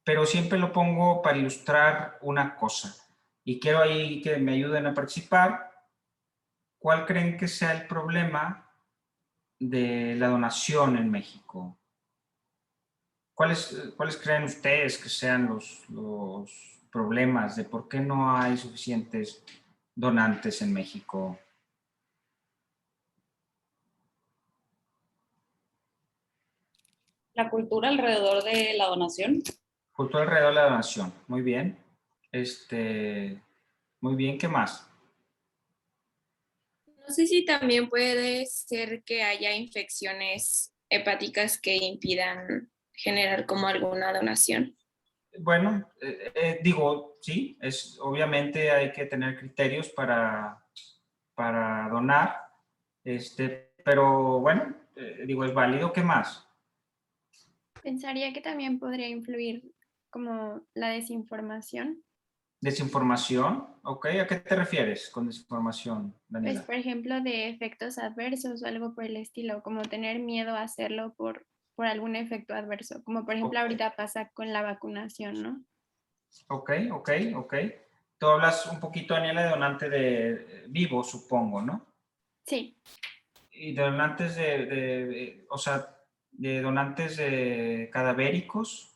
pero siempre lo pongo para ilustrar una cosa. Y quiero ahí que me ayuden a participar. ¿Cuál creen que sea el problema de la donación en México? ¿Cuáles creen ustedes que sean los problemas de por qué no hay suficientes donantes en México? La cultura alrededor de la donación. Cultura alrededor de la donación. Muy bien. Muy bien, ¿qué más? No sé si también puede ser que haya infecciones hepáticas que impidan generar como alguna donación. Bueno, digo, sí, obviamente hay que tener criterios para donar, pero bueno, digo, es válido. ¿Qué más? Pensaría que también podría influir como la desinformación. Desinformación, ¿ok? ¿A qué te refieres con desinformación, Pues, Daniela? por ejemplo, de efectos adversos o algo por el estilo, como tener miedo a hacerlo por algún efecto adverso, como por ejemplo Ok. ahorita pasa con la vacunación, ¿no? Ok. Tú hablas un poquito, Daniela, de donante de vivo, supongo, ¿no? Sí, Y de donantes o sea, de donantes cadavéricos,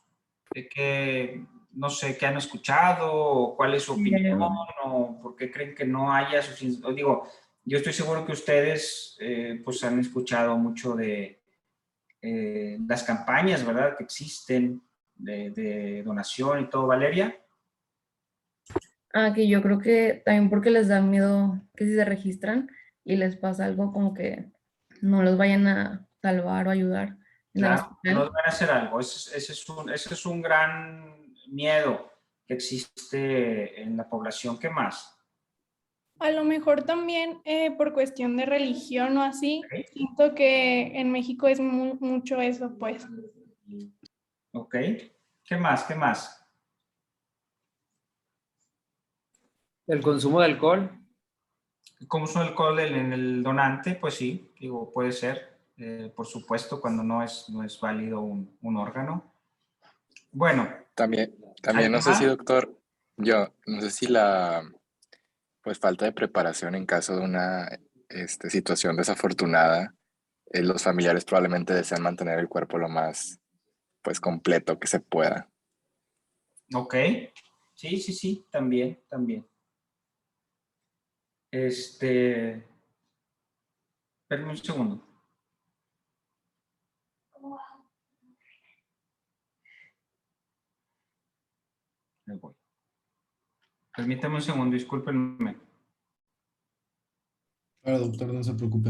de que, no sé, qué han escuchado, o cuál es su opinión, o por qué creen que no haya suficiente. Digo, yo estoy seguro que ustedes, pues, han escuchado mucho de las campañas, ¿verdad?, que existen de donación y todo. Valeria. Que yo creo que también porque les da miedo que si se registran y les pasa algo como que no los vayan a salvar o ayudar en el Claro, no hospital. van a hacer algo. Ese es un gran miedo que existe en la población. ¿Qué más? A lo mejor también por cuestión de religión o así, Ok. siento que en México es mucho eso, pues. Ok. ¿Qué más? ¿Qué más? El consumo de alcohol. ¿Cómo es el alcohol en el donante? Pues sí, digo, puede ser, por supuesto, cuando no es válido un órgano. Bueno, También no ¿alguien sé si, más? doctor, yo no sé si la pues falta de preparación en caso de una situación desafortunada, los familiares probablemente desean mantener el cuerpo lo más pues completo que se pueda. Ok. Sí, también. Espérame un segundo. Ahí voy. Permítame un segundo, discúlpenme. Claro, doctor, no se preocupe.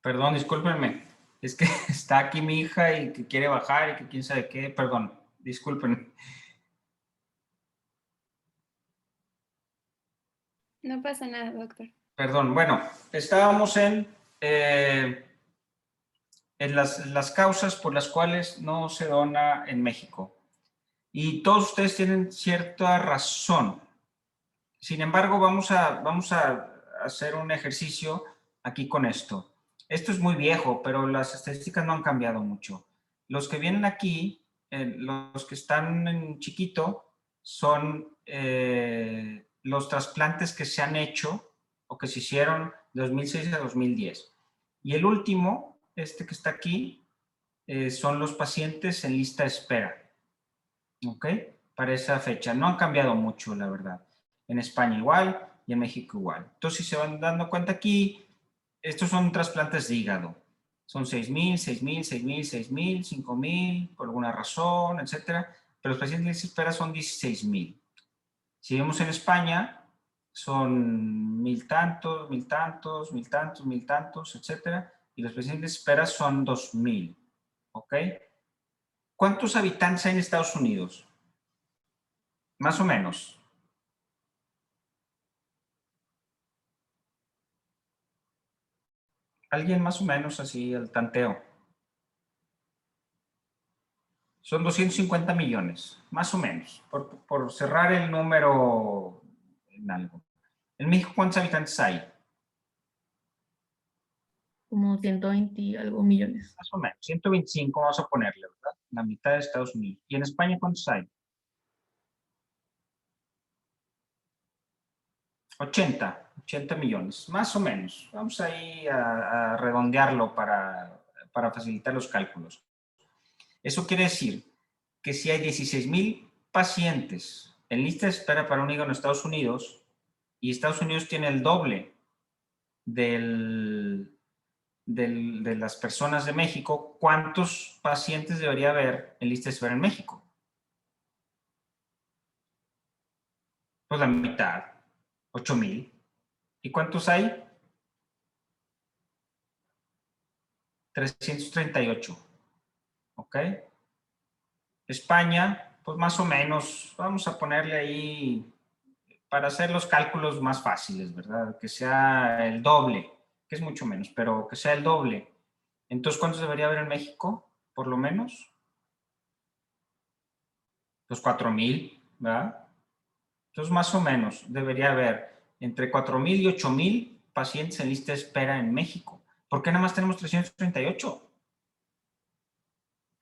Perdón, discúlpenme. Es que está aquí mi hija y que quiere bajar y que quién sabe qué. Perdón, disculpen. no pasa nada, doctor. Perdón. Bueno, estábamos en las causas por las cuales no se dona en México. Y todos ustedes tienen cierta razón. Sin embargo, vamos a hacer un ejercicio aquí con esto. Esto es muy viejo, pero las estadísticas no han cambiado mucho. Los que vienen aquí, los que están en chiquito, son los trasplantes que se han hecho o que se hicieron de 2006 a 2010. Y el último, este que está aquí, son los pacientes en lista de espera. ¿Ok? Para esa fecha. No han cambiado mucho, la verdad. En España igual y en México igual. Entonces, si se van dando cuenta aquí, estos son trasplantes de hígado. Son 6,000, 6,000, 6,000, 6,000, 5,000, por alguna razón, etcétera. Pero los pacientes en lista de espera son 16,000. Si vemos en España, son 1,000 tantos, 1,000 tantos, 1,000 tantos, 1,000 tantos, etcétera. Y los pacientes de espera son 2,000. ¿Ok? ¿Cuántos habitantes hay en Estados Unidos? Más o menos. Alguien más o menos así al tanteo. Son 250 millones, más o menos, por cerrar el número en algo. ¿En México cuántos habitantes hay? Como 120 y algo millones. Más o menos, 125 vamos a ponerle, ¿verdad? La mitad de Estados Unidos. ¿Y en España cuántos hay? 80 millones, más o menos. Vamos ahí a redondearlo para facilitar los cálculos. Eso quiere decir que si hay 16,000 pacientes en lista de espera para un hígado en Estados Unidos y Estados Unidos tiene el doble de las personas de México, ¿cuántos pacientes debería haber en lista de espera en México? Pues la mitad, 8,000. ¿Y cuántos hay? 338. ¿Ok? España, pues más o menos, vamos a ponerle ahí, para hacer los cálculos más fáciles, ¿verdad? Que sea el doble, que es mucho menos, pero que sea el doble. Entonces, ¿cuántos debería haber en México? Por lo menos. Pues 4,000, ¿verdad? Entonces, más o menos, debería haber entre 4,000 y 8,000 pacientes en lista de espera en México. ¿Por qué nada más tenemos 338?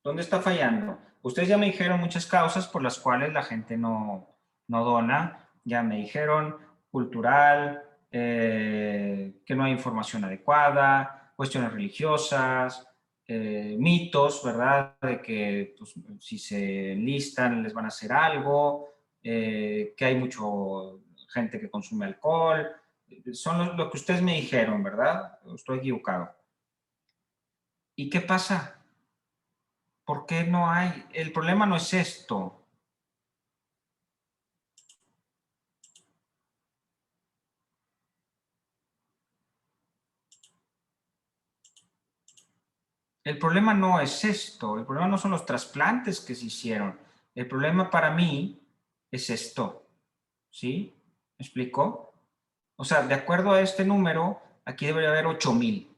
¿Dónde está fallando? Ustedes ya me dijeron muchas causas por las cuales la gente no dona. Ya me dijeron cultural, que no hay información adecuada, cuestiones religiosas, mitos, ¿verdad? De que pues, si se enlistan les van a hacer algo, que hay mucha gente que consume alcohol. Son lo que ustedes me dijeron, ¿verdad? Estoy equivocado. ¿Y qué pasa? ¿Por qué no hay? El problema no es esto. El problema no es esto. El problema no son los trasplantes que se hicieron. El problema para mí es esto. ¿Sí? ¿Me explico? O sea, de acuerdo a este número, aquí debería haber 8,000.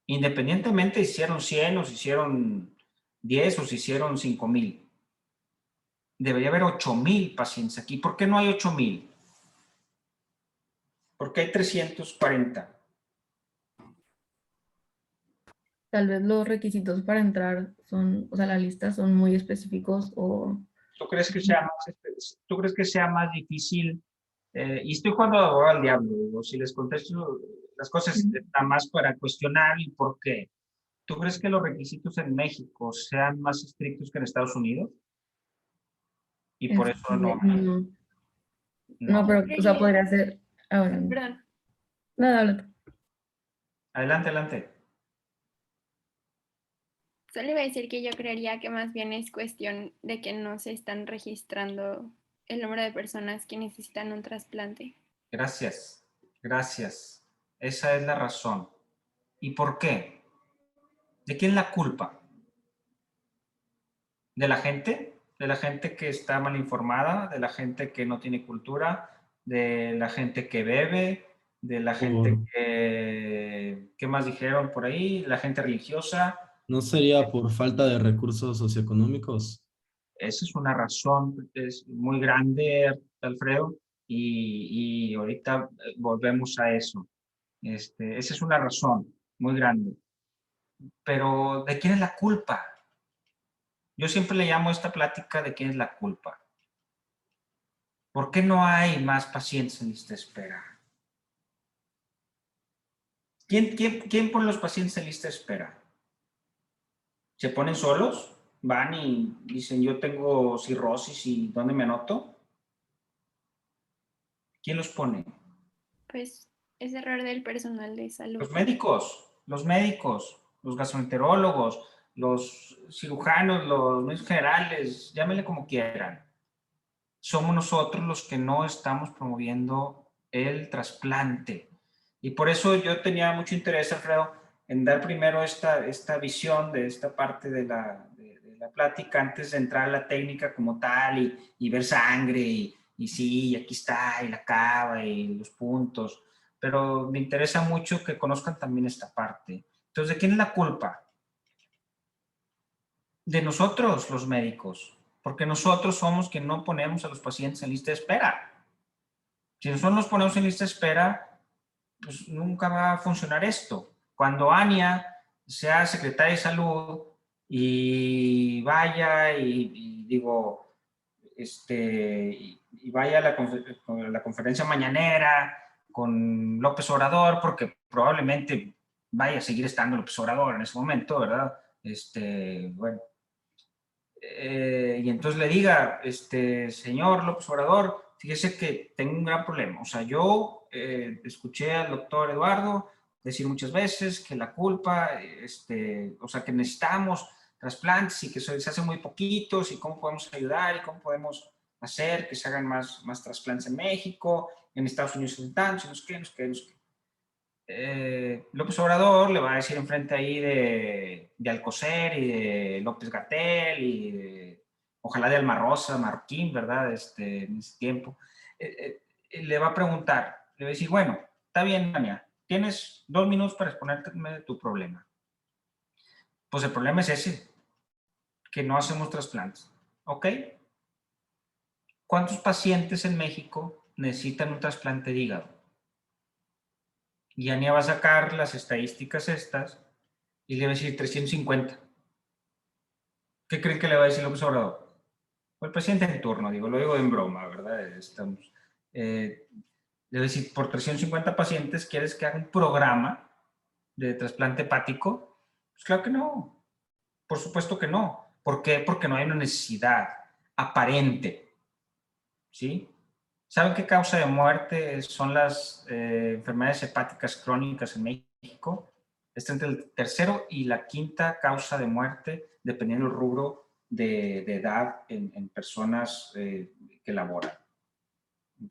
Independientemente si hicieron 100 o si hicieron 10 o si hicieron 5,000. Debería haber 8,000 pacientes aquí. ¿Por qué no hay 8,000? ¿Por qué hay 340? Tal vez los requisitos para entrar son, o sea, la lista son muy específicos o... ¿Tú crees que sea más difícil? Y estoy jugando de abogado al diablo. Digo, si les contesto las cosas, está más para cuestionar y por qué. ¿Tú crees que los requisitos en México sean más estrictos que en Estados Unidos? Y por eso no. No, no, pero, o sea, podría ser... Ahora, Perdón. nada, habla tú. Adelante, adelante. Solo iba a decir que yo creería que más bien es cuestión de que no se están registrando el número de personas que necesitan un trasplante. Gracias, gracias. Esa es la razón. ¿Y por qué? ¿De quién es la culpa? ¿De la gente? ¿De la gente que está mal informada? ¿De la gente que no tiene cultura? ¿De la gente que bebe? ¿De la gente que... ¿Qué más dijeron por ahí? ¿La gente religiosa? ¿No sería por falta de recursos socioeconómicos? Esa es una razón, es muy grande, Alfredo, y ahorita volvemos a eso. Esa es una razón. muy grande. Pero ¿de quién es la culpa? Yo siempre le llamo a esta plática de quién es la culpa. ¿Por qué no hay más pacientes en lista de espera? ¿Quién pone los pacientes en lista de espera? ¿Se ponen solos? ¿Van y dicen yo tengo cirrosis y dónde me anoto? ¿Quién los pone? Pues es error del personal de salud. Los médicos, los gastroenterólogos, los cirujanos, los médicos generales, llámenle como quieran. Somos nosotros los que no estamos promoviendo el trasplante. Y por eso yo tenía mucho interés, Alfredo, en dar primero esta visión de esta parte de la plática antes de entrar a la técnica como tal y ver sangre y sí, aquí está, y la cava y los puntos. Pero me interesa mucho que conozcan también esta parte. Entonces, ¿de quién es la culpa? De nosotros, los médicos, porque nosotros somos quienes no ponemos a los pacientes en lista de espera. Si nosotros nos ponemos en lista de espera, pues nunca va a funcionar esto. Cuando Ania sea secretaria de salud y vaya y digo, y vaya a la conferencia mañanera con López Obrador, porque probablemente vaya a seguir estando López Obrador en ese momento, ¿verdad? Bueno, y entonces le diga, señor López Obrador, fíjese que tengo un gran problema. O sea, yo escuché al doctor Eduardo decir muchas veces que la culpa, o sea, que necesitamos trasplantes y que se hacen muy poquitos y cómo podemos ayudar y cómo podemos hacer que se hagan más trasplantes en México, en Estados Unidos en tantos, y no sé qué, no sé qué, no sé qué. López Obrador le va a decir enfrente ahí de Alcocer y de López-Gatell y ojalá de Alma Rosa, Marroquín, ¿verdad? En ese tiempo. Le va a preguntar, le va a decir, bueno, está bien, Tania, tienes 2 minutos para exponerme de tu problema. Pues el problema es ese, que no hacemos trasplantes, ¿ok? ¿Cuántos pacientes en México necesitan un trasplante de hígado? Y Ania va a sacar las estadísticas estas y le va a decir 350. ¿Qué creen que le va a decir López Obrador? O el presidente en turno, lo digo en broma, ¿verdad? Le va a decir, por 350 pacientes, ¿quieres que haga un programa de trasplante hepático? Pues claro que no. Por supuesto que no. ¿Por qué? Porque no hay una necesidad aparente. ¿Sí? ¿Saben qué causa de muerte son las enfermedades hepáticas crónicas en México? Está entre el tercero y la quinta causa de muerte, dependiendo del rubro de edad en personas que laboran.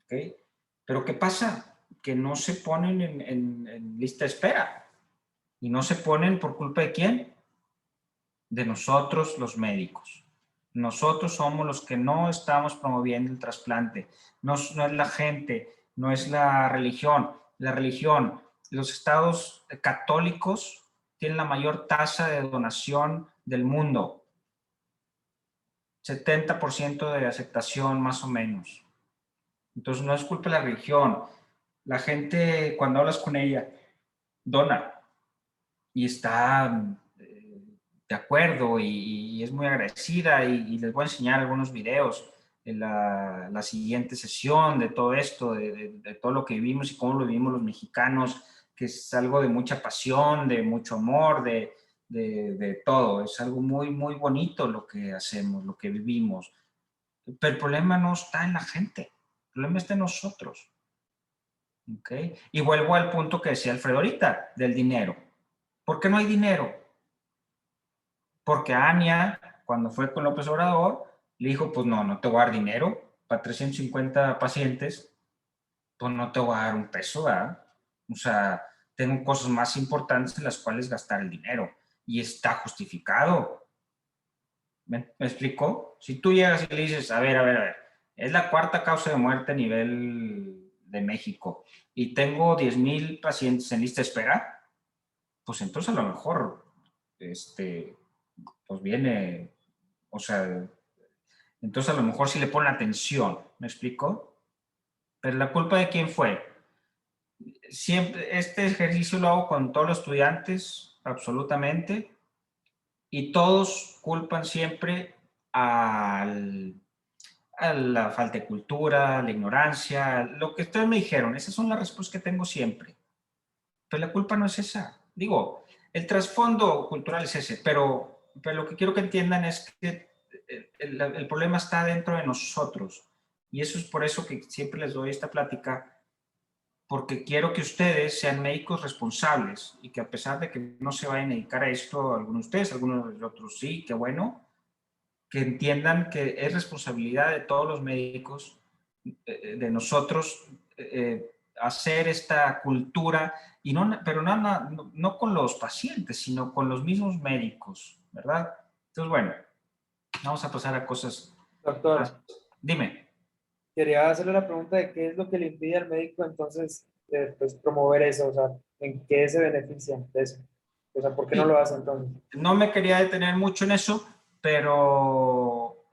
¿Okay? Pero ¿qué pasa? Que no se ponen en lista de espera. ¿Y no se ponen por culpa de quién? De nosotros, los médicos. Nosotros somos los que no estamos promoviendo el trasplante. No es la gente, no es la religión. La religión, los estados católicos tienen la mayor tasa de donación del mundo. 70% de aceptación más o menos. Entonces no es culpa de la religión. La gente, cuando hablas con ella, dona y está de acuerdo y es muy agradecida y les voy a enseñar algunos videos en la siguiente sesión de todo esto, de todo lo que vivimos y cómo lo vivimos los mexicanos, que es algo de mucha pasión, de mucho amor, de todo. Es algo muy, muy bonito lo que hacemos, lo que vivimos. Pero el problema no está en la gente, el problema está en nosotros. ¿Okay? Y vuelvo al punto que decía Alfredo ahorita, del dinero. ¿Por qué no hay dinero? Porque Ania, cuando fue con López Obrador, le dijo, pues no te voy a dar dinero para 350 pacientes, pues no te voy a dar un peso, ¿verdad? O sea, tengo cosas más importantes en las cuales gastar el dinero y está justificado. ¿Me explico? Si tú llegas y le dices, a ver, es la cuarta causa de muerte a nivel de México y tengo 10,000 pacientes en lista de espera, pues entonces a lo mejor, pues viene, o sea, entonces a lo mejor sí le ponen atención, ¿me explico? Pero la culpa de quién fue? Siempre, este ejercicio lo hago con todos los estudiantes, absolutamente, y todos culpan siempre al, a la falta de cultura, a la ignorancia, lo que ustedes me dijeron. Esas son las respuestas que tengo siempre. Pero la culpa no es esa. Digo, el trasfondo cultural es ese, pero lo que quiero que entiendan es que el problema está dentro de nosotros. Y eso es por eso que siempre les doy esta plática, porque quiero que ustedes sean médicos responsables y que a pesar de que no se vayan a dedicar a esto, algunos de ustedes, algunos de otros sí, qué bueno, que entiendan que es responsabilidad de todos los médicos, de nosotros, hacer esta cultura, y no, pero no con los pacientes, sino con los mismos médicos, ¿verdad? Entonces, bueno, vamos a pasar a cosas Doctor, más. Dime. quería hacerle la pregunta de qué es lo que le impide al médico entonces pues, promover eso, o sea, ¿en qué se beneficia de eso? O sea, ¿por qué no lo hace entonces? No me quería detener mucho en eso, pero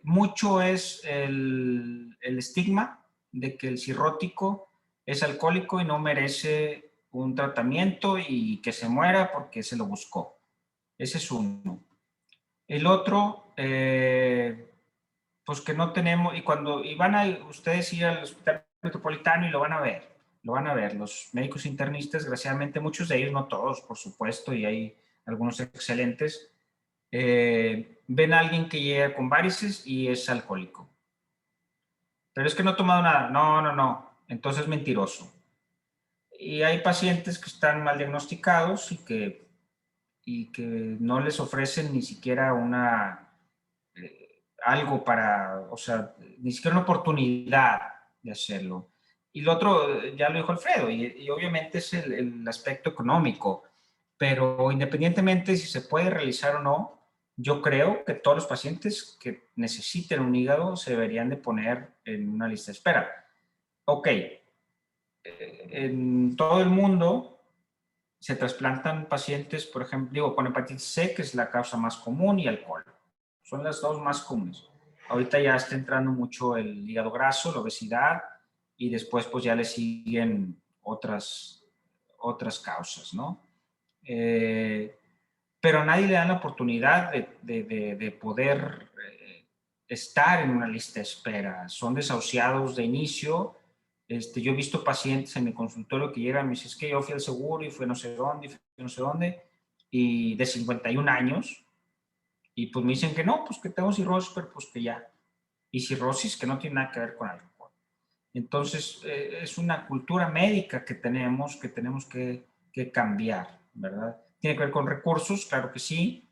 mucho es el estigma de que el cirrótico es alcohólico y no merece un tratamiento y que se muera porque se lo buscó. Ese es uno. El otro, pues que no tenemos, y van a ustedes ir al hospital metropolitano y lo van a ver, los médicos internistas, desgraciadamente muchos de ellos, no todos, por supuesto, y hay algunos excelentes, ven a alguien que llega con varices y es alcohólico. Pero es que no ha tomado nada. No. Entonces es mentiroso. Y hay pacientes que están mal diagnosticados y que no les ofrecen ni siquiera algo para, o sea, ni siquiera una oportunidad de hacerlo. Y lo otro, ya lo dijo Alfredo, y obviamente es el aspecto económico, pero independientemente si se puede realizar o no, yo creo que todos los pacientes que necesiten un hígado se deberían de poner en una lista de espera. Ok, en todo el mundo se trasplantan pacientes, por ejemplo, digo, con hepatitis C, que es la causa más común, y alcohol. Son las dos más comunes. Ahorita ya está entrando mucho el hígado graso, la obesidad, y después pues ya le siguen otras causas, ¿no? Pero a nadie le dan la oportunidad de poder estar en una lista de espera. Son desahuciados de inicio. Yo he visto pacientes en mi consultorio que llegan y me dicen, es que yo fui al seguro y fui no sé dónde, y fui no sé dónde, y de 51 años, y pues me dicen que no, pues que tengo cirrosis, pero pues que ya. Y cirrosis que no tiene nada que ver con alcohol. Entonces, es una cultura médica que tenemos que cambiar, ¿verdad? Tiene que ver con recursos, claro que sí,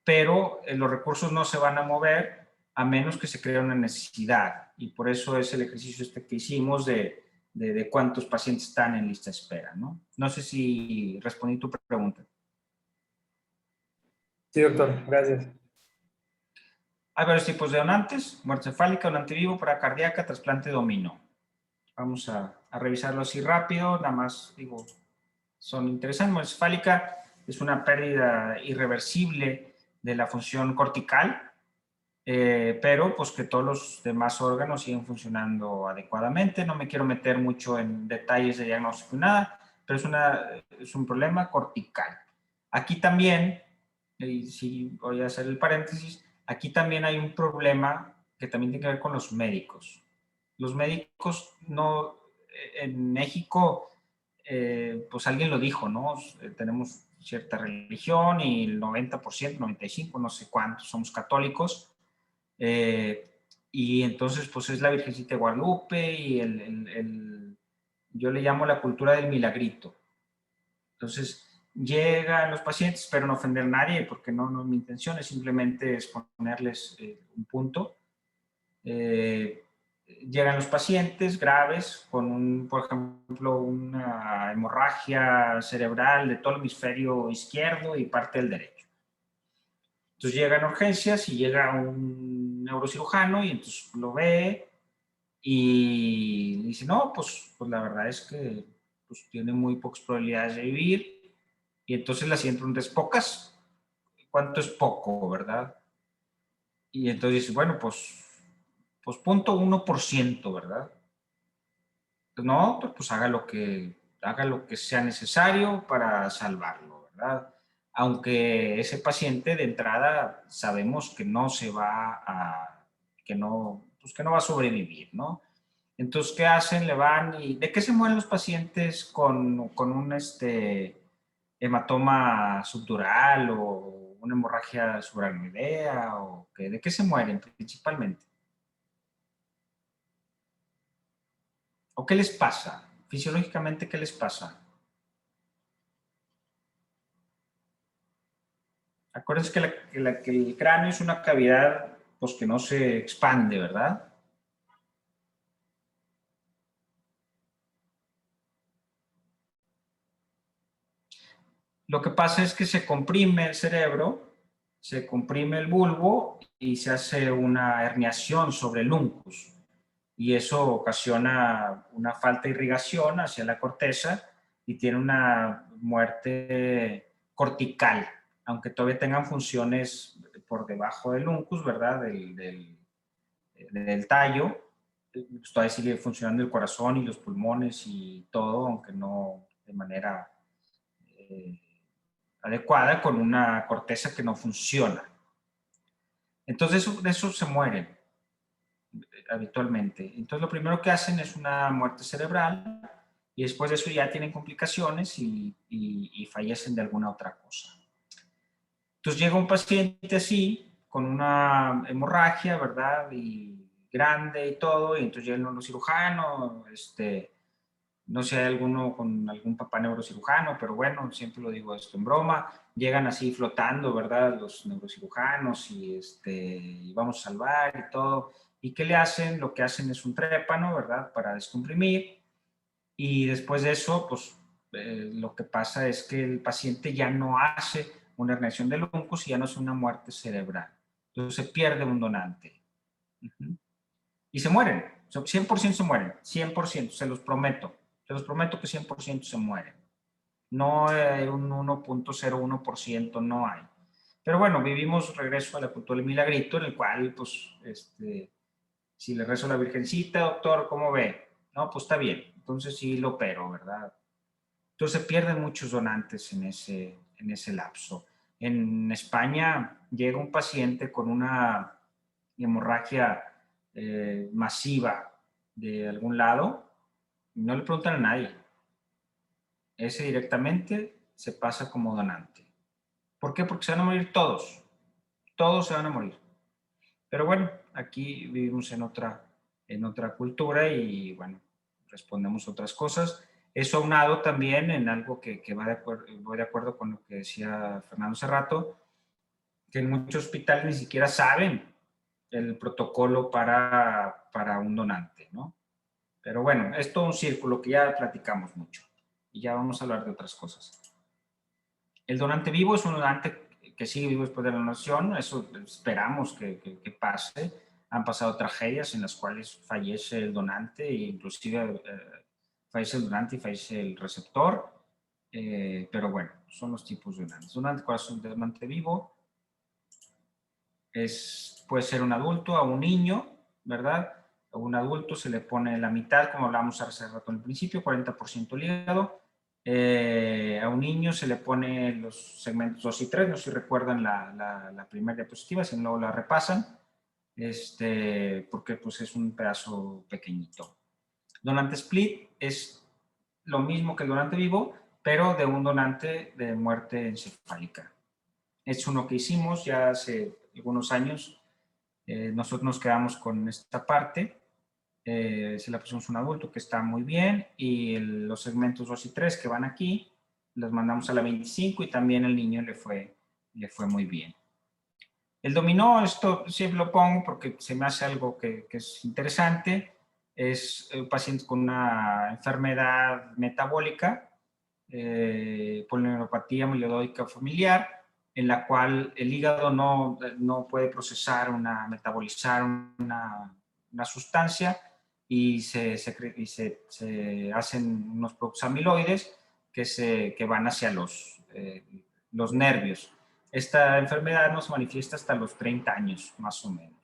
pero los recursos no se van a mover a menos que se cree una necesidad. Y por eso es el ejercicio que hicimos de cuántos pacientes están en lista de espera, ¿no? No sé si respondí tu pregunta. Sí, doctor, gracias. Hay varios tipos de donantes: muerte encefálica, donante vivo, para cardíaca, trasplante domino. Vamos a revisarlo así rápido, nada más digo, son interesantes. Muerte encefálica es una pérdida irreversible de la función cortical, pero pues que todos los demás órganos siguen funcionando adecuadamente. No me quiero meter mucho en detalles de diagnóstico y nada, pero es un problema cortical. Aquí también, y sí voy a hacer el paréntesis, aquí también hay un problema que también tiene que ver con los médicos. Los médicos no, en México, pues alguien lo dijo, ¿no? Tenemos cierta religión y el 90%, 95%, no sé cuántos, somos católicos. Y entonces, pues es la Virgencita de Guadalupe y yo le llamo la cultura del milagrito. Entonces, llegan los pacientes, espero no ofender a nadie, porque no mi intención es simplemente exponerles un punto. Llegan los pacientes graves con, por ejemplo, una hemorragia cerebral de todo el hemisferio izquierdo y parte del derecho. Entonces llegan urgencias y llega un neurocirujano y entonces lo ve y dice, no, pues la verdad es que pues, tiene muy pocas probabilidades de vivir. Y entonces la siguiente pregunta es, ¿pocas? ¿Cuánto es poco, verdad? Y entonces dice, bueno, pues 0.1%, ¿verdad? No, pues haga lo que sea necesario para salvarlo, ¿verdad? Aunque ese paciente de entrada sabemos que no se va a, pues que no va a sobrevivir, ¿no? Entonces, ¿qué hacen? Le van y... ¿De qué se mueren los pacientes con un hematoma subdural o una hemorragia subaracnoidea? ¿O qué? ¿De qué se mueren principalmente? ¿O qué les pasa? Fisiológicamente, ¿qué les pasa? Acuérdense que el cráneo es una cavidad pues, que no se expande, ¿verdad? Lo que pasa es que se comprime el cerebro, se comprime el bulbo y se hace una herniación sobre el uncus. Y eso ocasiona una falta de irrigación hacia la corteza y tiene una muerte cortical, aunque todavía tengan funciones por debajo del uncus, ¿verdad? Del tallo, pues todavía sigue funcionando el corazón y los pulmones y todo, aunque no de manera adecuada, con una corteza que no funciona. Entonces, de eso se mueren habitualmente. Entonces, lo primero que hacen es una muerte cerebral y después de eso ya tienen complicaciones y fallecen de alguna otra cosa. Entonces, llega un paciente así, con una hemorragia, ¿verdad? Y grande y todo, y entonces llega el neurocirujano, no sé, alguno con algún papá neurocirujano, pero bueno, siempre lo digo esto en broma, llegan así flotando, ¿verdad? Los neurocirujanos y vamos a salvar y todo. ¿Y qué le hacen? Lo que hacen es un trépano, ¿verdad? Para descomprimir. Y después de eso, pues lo que pasa es que el paciente ya no hace una herniación del uncus y ya no hace una muerte cerebral. Entonces se pierde un donante. Y se mueren, 100% se mueren, 100%, se los prometo. Se los prometo que 100% se mueren. No hay un 1.01%, no hay. Pero bueno, vivimos regreso a la cultura del milagrito, en el cual, pues, si le rezo a la Virgencita, doctor, ¿cómo ve? No, pues está bien. Entonces sí lo opero, ¿verdad? Entonces se pierden muchos donantes en ese lapso. En España llega un paciente con una hemorragia masiva de algún lado, y no le preguntan a nadie. Ese directamente se pasa como donante. ¿Por qué? Porque se van a morir todos. Todos se van a morir. Pero bueno, aquí vivimos en otra cultura y bueno, respondemos otras cosas. Eso aunado también en algo que voy de acuerdo con lo que decía Fernando hace rato, que en muchos hospitales ni siquiera saben el protocolo para un donante, ¿no? Pero bueno, es todo un círculo que ya platicamos mucho y ya vamos a hablar de otras cosas. El donante vivo es un donante que sigue vivo después de la donación, eso esperamos que pase. Han pasado tragedias en las cuales fallece el donante e inclusive fallece el donante y fallece el receptor, pero bueno, son los tipos de donantes. Donante corazón de donante vivo puede ser un adulto a un niño, ¿verdad? A un adulto se le pone la mitad, como hablábamos hace rato en el principio, 40% el hígado. A un niño se le pone los segmentos 2 y 3, no sé si recuerdan la primera diapositiva, si no la repasan, porque pues es un pedazo pequeñito. Donante split es lo mismo que el donante vivo, pero de un donante de muerte encefálica. Es uno que hicimos ya hace algunos años. Nosotros nos quedamos con esta parte. Se la pusimos a un adulto que está muy bien y los segmentos 2 y 3 que van aquí los mandamos a la 25 y también el niño le fue muy bien. El dominó, esto siempre lo pongo porque se me hace algo que es interesante. Es un paciente con una enfermedad metabólica, polineuropatía amiloidódica familiar, en la cual el hígado no puede procesar metabolizar una sustancia y se hacen unos productos amiloides que van hacia los nervios. Esta enfermedad no se manifiesta hasta los 30 años, más o menos.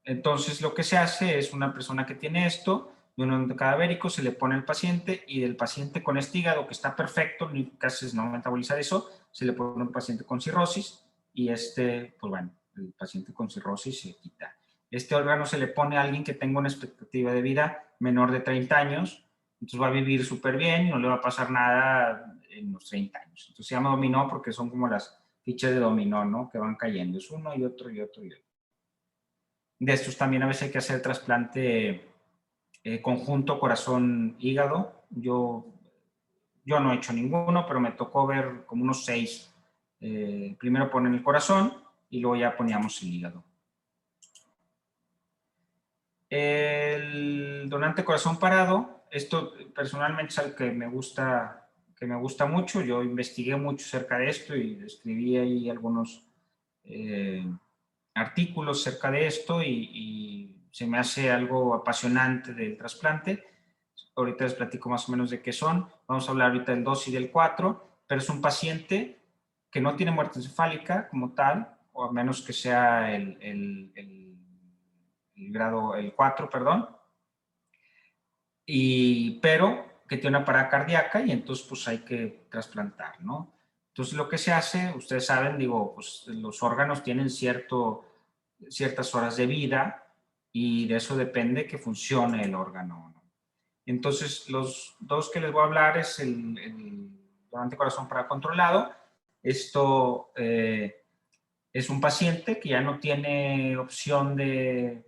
Entonces, lo que se hace es una persona que tiene esto, de un donante cadavérico, se le pone al paciente y del paciente con este hígado que está perfecto, lo único que hace es no metabolizar eso, se le pone un paciente con cirrosis y pues bueno, el paciente con cirrosis se quita. Este órgano se le pone a alguien que tenga una expectativa de vida menor de 30 años, entonces va a vivir súper bien, no le va a pasar nada en los 30 años. Entonces se llama dominó porque son como las fichas de dominó, ¿no? Que van cayendo, es uno y otro y otro y otro. De estos también a veces hay que hacer trasplante conjunto corazón-hígado. Yo no he hecho ninguno, pero me tocó ver como unos 6. Primero ponen el corazón y luego ya poníamos el hígado. El donante corazón parado, esto personalmente es algo que me gusta mucho. Yo investigué mucho acerca de esto y escribí ahí algunos artículos acerca de esto y se me hace algo apasionante del trasplante. Ahorita les platico más o menos de qué son. Vamos a hablar ahorita del 2 y del 4, pero es un paciente que no tiene muerte encefálica como tal, o a menos que sea el grado, el 4, perdón, pero que tiene una parada cardíaca y entonces pues hay que trasplantar, ¿no? Entonces lo que se hace, ustedes saben, digo, pues los órganos tienen ciertas horas de vida y de eso depende que funcione el órgano, ¿no? Entonces los 2 que les voy a hablar es el donante corazón para controlado. Esto es un paciente que ya no tiene opción de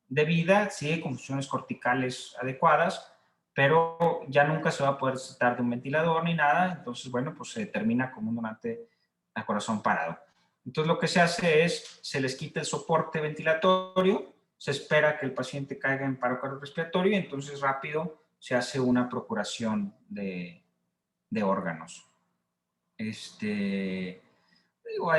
vida, sigue con funciones corticales adecuadas, pero ya nunca se va a poder citar de un ventilador ni nada, entonces, bueno, pues se determina como un donante a corazón parado. Entonces, lo que se hace es, se les quita el soporte ventilatorio, se espera que el paciente caiga en paro cardiorrespiratorio y entonces rápido se hace una procuración de órganos. Digo,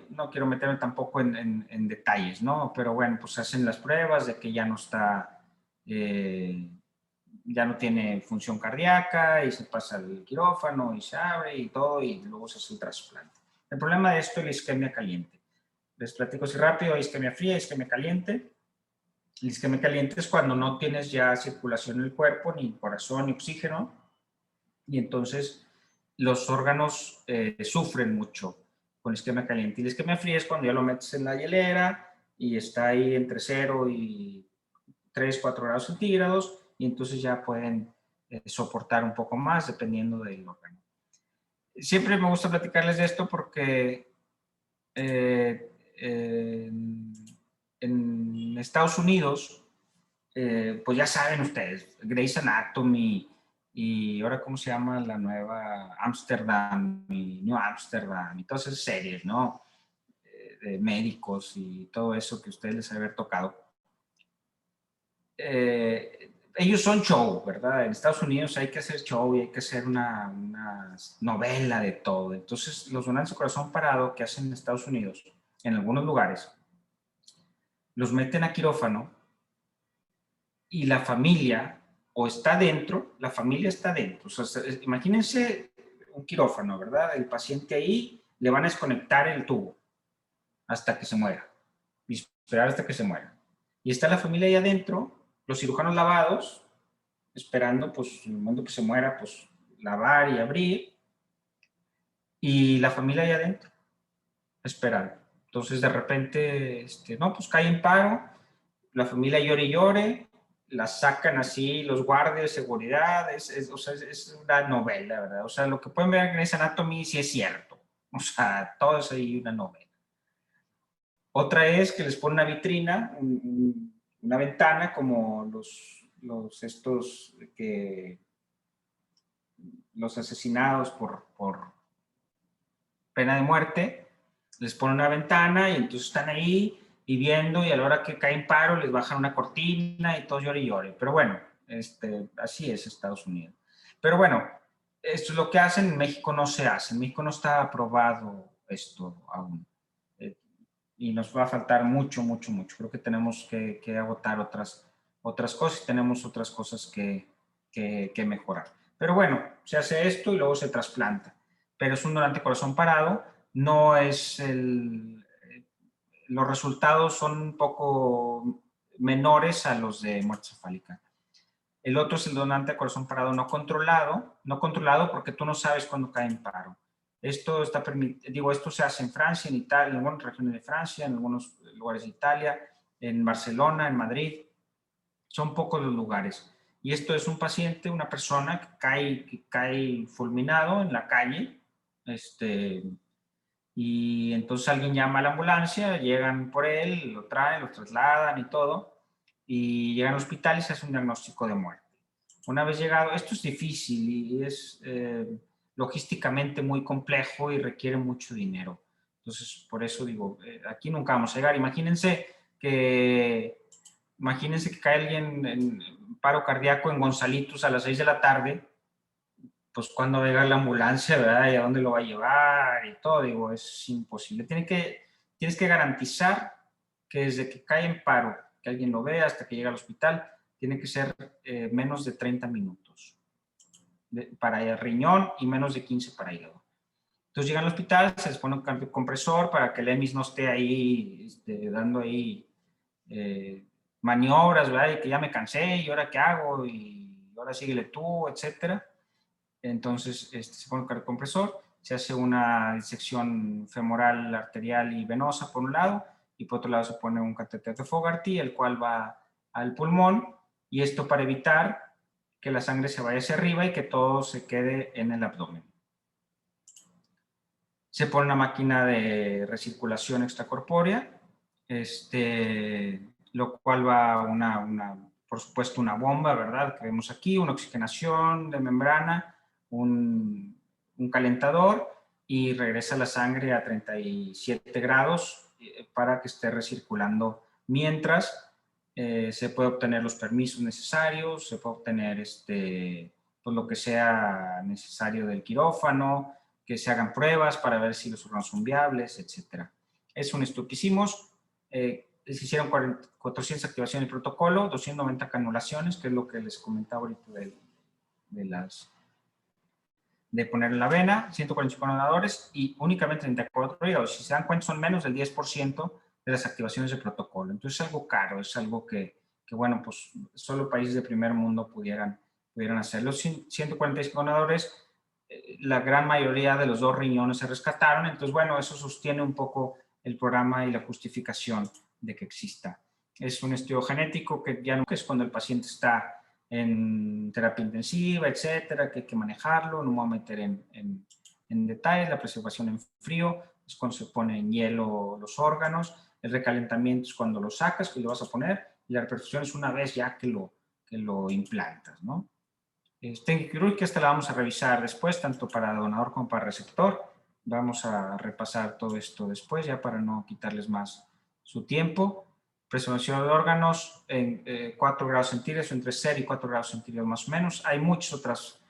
no quiero meterme tampoco en detalles, ¿no? Pero bueno, pues hacen las pruebas de que ya no está, ya no tiene función cardíaca y se pasa al quirófano y se abre y todo y luego se hace el trasplante. El problema de esto es la isquemia caliente. Les platico así rápido, isquemia fría, isquemia caliente. La isquemia caliente es cuando no tienes ya circulación en el cuerpo, ni corazón, ni oxígeno, y entonces los órganos sufren mucho con isquemia caliente. Y la isquemia fría es cuando ya lo metes en la hielera y está ahí entre 0 y 3, 4 grados centígrados y entonces ya pueden soportar un poco más dependiendo del órgano. Siempre me gusta platicarles de esto porque en Estados Unidos, pues ya saben ustedes, Grey's Anatomy y ahora cómo se llama la nueva Amsterdam y New Amsterdam y todas esas series, ¿no? De médicos y todo eso que a ustedes les ha haber tocado. Ellos son show, ¿verdad? En Estados Unidos hay que hacer show y hay que hacer una novela de todo. Entonces, los donantes de corazón parado que hacen en Estados Unidos, en algunos lugares, los meten a quirófano y la familia o está dentro, la familia está dentro. O sea, imagínense un quirófano, ¿verdad? El paciente ahí le van a desconectar el tubo hasta que se muera y esperar hasta que se muera. Y está la familia ahí adentro, los cirujanos lavados, esperando, pues, en el momento que se muera, pues, lavar y abrir, y la familia ahí adentro, esperando. Entonces, de repente, no, pues cae en paro, la familia llore y llore, la sacan así los guardias de seguridad, o sea, es una novela, ¿verdad? O sea, lo que pueden ver en Grey's Anatomy sí es cierto. O sea, todo es ahí una novela. Otra es que les ponen una vitrina, una ventana, como los asesinados por pena de muerte, les ponen una ventana y entonces están ahí viviendo y a la hora que caen paro les bajan una cortina y todos llore y llore. Pero bueno, así es Estados Unidos. Pero bueno, esto es lo que hacen, en México no se hace, en México no está aprobado esto aún. Y nos va a faltar mucho, mucho, mucho. Creo que tenemos que agotar otras cosas y tenemos otras cosas que mejorar. Pero bueno, se hace esto y luego se trasplanta. Pero es un donante corazón parado, no es los resultados son un poco menores a los de muerte cefálica. El otro es el donante a corazón parado no controlado porque tú no sabes cuándo cae en paro. Esto está permitido, esto se hace en Francia, en Italia, en algunas regiones de Francia, en algunos lugares de Italia, en Barcelona, en Madrid. Son pocos los lugares. Y esto es un paciente, una persona que cae fulminado en la calle, y entonces alguien llama a la ambulancia, llegan por él, lo traen, lo trasladan y todo, y llegan al hospital y se hace un diagnóstico de muerte. Una vez llegado, esto es difícil y es logísticamente muy complejo y requiere mucho dinero. Entonces, por eso digo, aquí nunca vamos a llegar. Imagínense que cae alguien en paro cardíaco en Gonzalitos a las 6 de la tarde, pues cuándo va a llegar la ambulancia, ¿verdad? ¿Y a dónde lo va a llevar? Y todo, digo, es imposible. Tienes que garantizar que desde que cae en paro, que alguien lo vea hasta que llega al hospital, tiene que ser menos de 30 minutos para el riñón y menos de 15 para hígado. Entonces llegan al hospital, se les pone un compresor para que el EMIS no esté ahí dando ahí maniobras, ¿verdad? Y que ya me cansé, y ahora qué hago, y ahora síguele tú, etcétera. Entonces se pone un compresor, se hace una disección femoral, arterial y venosa por un lado, y por otro lado se pone un catéter de Fogarty, el cual va al pulmón, y esto para evitar que la sangre se vaya hacia arriba y que todo se quede en el abdomen. Se pone una máquina de recirculación extracorpórea, lo cual va por supuesto una bomba, ¿verdad? Que vemos aquí, una oxigenación de membrana, un calentador, y regresa la sangre a 37 grados para que esté recirculando mientras se puede obtener los permisos necesarios, se puede obtener pues lo que sea necesario del quirófano, que se hagan pruebas para ver si los órganos son viables, etc. Es un estudio que hicimos. Se hicieron 400 activaciones del protocolo, 290 canulaciones, que es lo que les comentaba ahorita de poner en la vena, 145 donadores y únicamente 34 hígados. Si se dan cuenta, son menos del 10% de las activaciones de protocolo. Entonces es algo caro, es algo que bueno, pues solo países de primer mundo pudieran hacer. Los 145 donadores, la gran mayoría de los 2 riñones se rescataron. Entonces, bueno, eso sostiene un poco el programa y la justificación de que exista. Es un estudio genético que ya no es cuando el paciente está en terapia intensiva, etcétera, que hay que manejarlo. No me voy a meter en detalles. La preservación en frío es cuando se pone en hielo los órganos. El recalentamiento es cuando lo sacas, que lo vas a poner, y la reperfusión es una vez ya que lo implantas, ¿no? Técnica quirúrgica, esta la vamos a revisar después, tanto para donador como para receptor. Vamos a repasar todo esto después, ya para no quitarles más su tiempo. Preservación de órganos en 4 grados centígrados, entre 0 y 4 grados centígrados más o menos. Hay muchas otras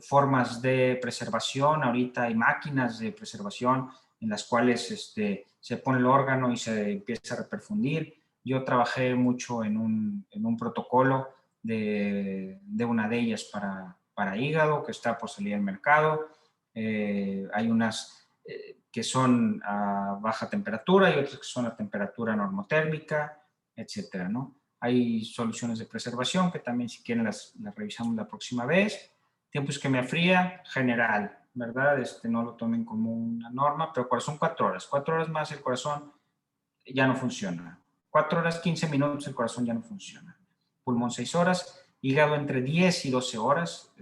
formas de preservación. Ahorita hay máquinas de preservación en las cuales se pone el órgano y se empieza a reperfundir. Yo trabajé mucho en un protocolo de una de ellas para hígado, que está por salir al mercado. Hay unas que son a baja temperatura y otras que son a temperatura normotérmica, etcétera, ¿no? Hay soluciones de preservación que también, si quieren, las revisamos la próxima vez. Tiempo isquemia fría, general, ¿verdad? No lo tomen como una norma, pero corazón 4 horas. 4 horas más el corazón ya no funciona. 4 horas, 15 minutos el corazón ya no funciona. Pulmón 6 horas, hígado entre 10 y 12 horas,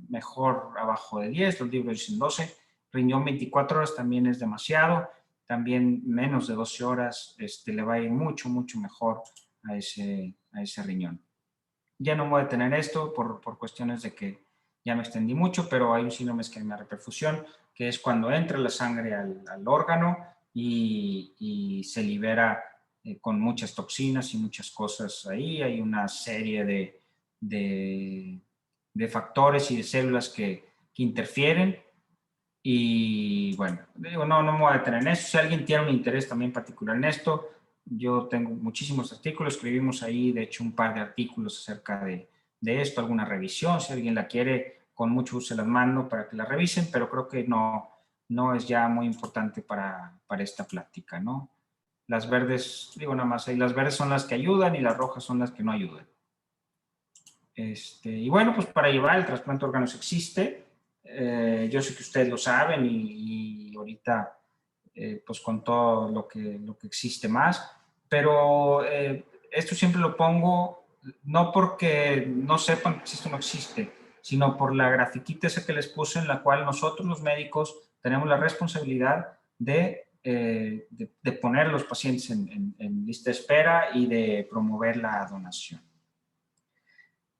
mejor abajo de 10, los libros dicen 12. Riñón 24 horas también es demasiado, también menos de 12 horas le va a ir mucho, mucho mejor a ese riñón. Ya no me voy a detener esto por cuestiones de que ya me extendí mucho, pero hay un síndrome de isquemia reperfusión, que es cuando entra la sangre al órgano y se libera con muchas toxinas y muchas cosas ahí. Hay una serie de factores y de células que interfieren. Y bueno, digo, no me voy a detener en eso. Si alguien tiene un interés también particular en esto, yo tengo muchísimos artículos, escribimos ahí, de hecho, un par de artículos acerca de esto, alguna revisión, si alguien la quiere, con mucho gusto se las mando para que la revisen, pero creo que no es ya muy importante para esta plática, ¿no? Las verdes, digo nada más, las verdes son las que ayudan y las rojas son las que no ayudan. Y bueno, pues para llevar el trasplante de órganos existe. Yo sé que ustedes lo saben y ahorita pues con todo lo que existe más, pero esto siempre lo pongo no porque no sepan que existe o no existe, sino por la grafiquita esa que les puse en la cual nosotros los médicos tenemos la responsabilidad de poner a los pacientes en lista de espera y de promover la donación.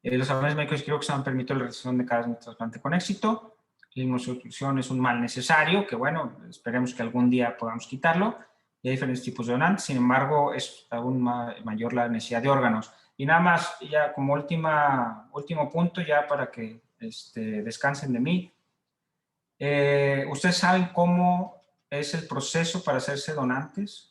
Los avances médicos creo que se han permitido la realización de cada trasplante con éxito. La inmunosupresión es un mal necesario, que bueno, esperemos que algún día podamos quitarlo. Y hay diferentes tipos de donantes, sin embargo, es aún mayor la necesidad de órganos. Y nada más, ya como último punto, ya para que descansen de mí. ¿Ustedes saben cómo es el proceso para hacerse donantes?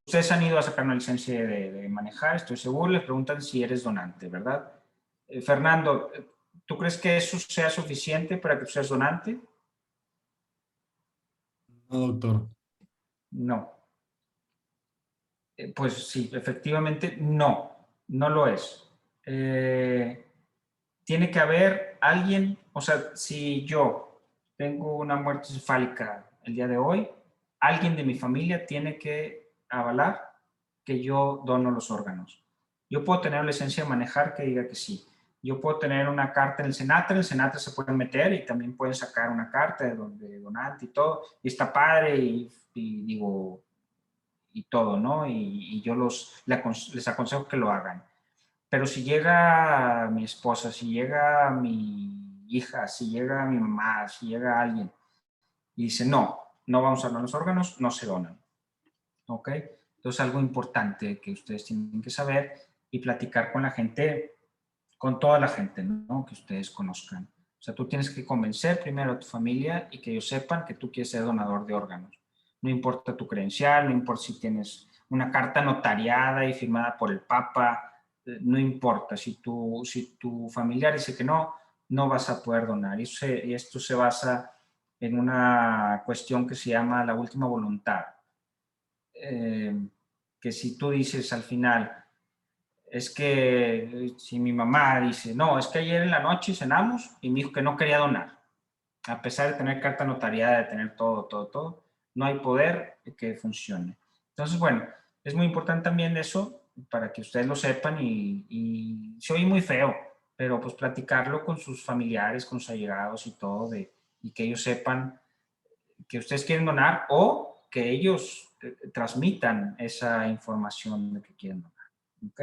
Ustedes han ido a sacar una licencia de manejar, estoy seguro, les preguntan si eres donante, ¿verdad? Fernando, ¿tú crees que eso sea suficiente para que tú seas donante? No, doctor. No. Pues sí, efectivamente no lo es. Tiene que haber alguien, o sea, si yo tengo una muerte cefálica el día de hoy, alguien de mi familia tiene que avalar que yo dono los órganos. Yo puedo tener una licencia de manejar que diga que sí. Yo puedo tener una carta en el Senatra se pueden meter y también pueden sacar una carta de donante y todo, y está padre y digo, y todo, ¿no? Y yo les aconsejo que lo hagan. Pero si llega mi esposa, si llega mi hija, si llega mi mamá, si llega alguien y dice, no vamos a donar los órganos, no se donan. ¿Ok? Entonces, algo importante que ustedes tienen que saber y platicar con la gente, con toda la gente, ¿no? Que ustedes conozcan. O sea, tú tienes que convencer primero a tu familia y que ellos sepan que tú quieres ser donador de órganos. No importa tu credencial, no importa si tienes una carta notariada y firmada por el Papa, no importa. Si tu familiar dice que no vas a poder donar. Y esto se basa en una cuestión que se llama la última voluntad. Que si tú dices al final, es que si mi mamá dice, no, es que ayer en la noche cenamos y me dijo que no quería donar, a pesar de tener carta notariada, de tener todo, no hay poder que funcione. Entonces, bueno, es muy importante también eso para que ustedes lo sepan y se oye muy feo, pero pues platicarlo con sus familiares, con sus allegados y todo, y que ellos sepan que ustedes quieren donar o que ellos transmitan esa información de que quieren donar. ¿Ok?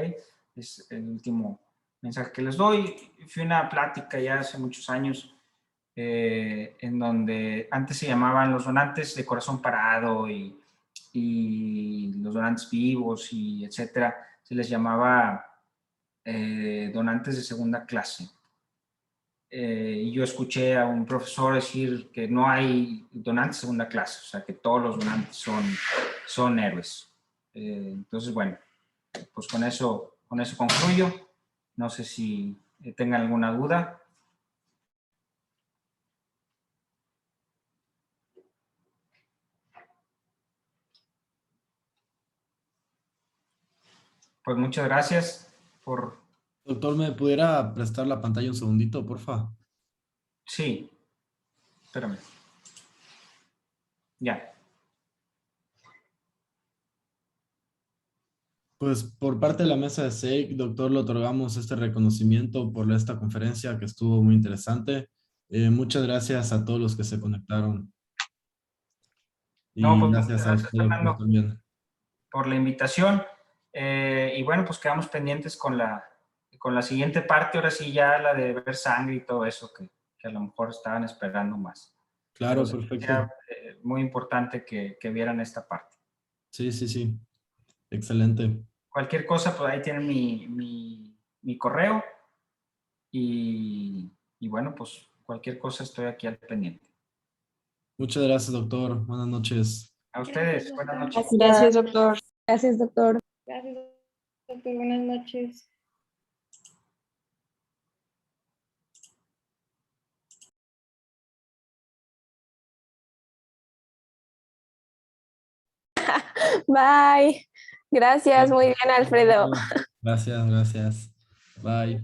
Es el último mensaje que les doy. Fui a una plática ya hace muchos años en donde antes se llamaban los donantes de corazón parado y los donantes vivos y etcétera. Se les llamaba donantes de segunda clase. Y yo escuché a un profesor decir que no hay donantes de segunda clase, o sea, que todos los donantes son héroes. Entonces, bueno, pues con eso concluyo. No sé si tengan alguna duda. Pues muchas gracias por... Doctor, ¿me pudiera prestar la pantalla un segundito, porfa? Sí, espérame. Ya. Pues por parte de la mesa de SEIC, doctor, le otorgamos este reconocimiento por esta conferencia que estuvo muy interesante. Muchas gracias a todos los que se conectaron. No, Y pues muchas gracias a gracias, usted, doctor, Fernando, también. por la invitación. Y bueno, pues quedamos pendientes con la siguiente parte, ahora sí ya la de ver sangre y todo eso, que a lo mejor estaban esperando más. Claro, Pero sería perfecto. muy importante que vieran esta parte. Sí, sí, sí. Excelente. Cualquier cosa, pues ahí tienen mi correo y bueno, pues cualquier cosa estoy aquí al pendiente. Muchas gracias, doctor. Buenas noches. A ustedes, Gracias, buenas doctor. noches. Gracias, doctor. Gracias, doctor. Gracias, doctor. Buenas noches. Bye. Gracias, muy bien, Alfredo. Gracias, gracias. Bye.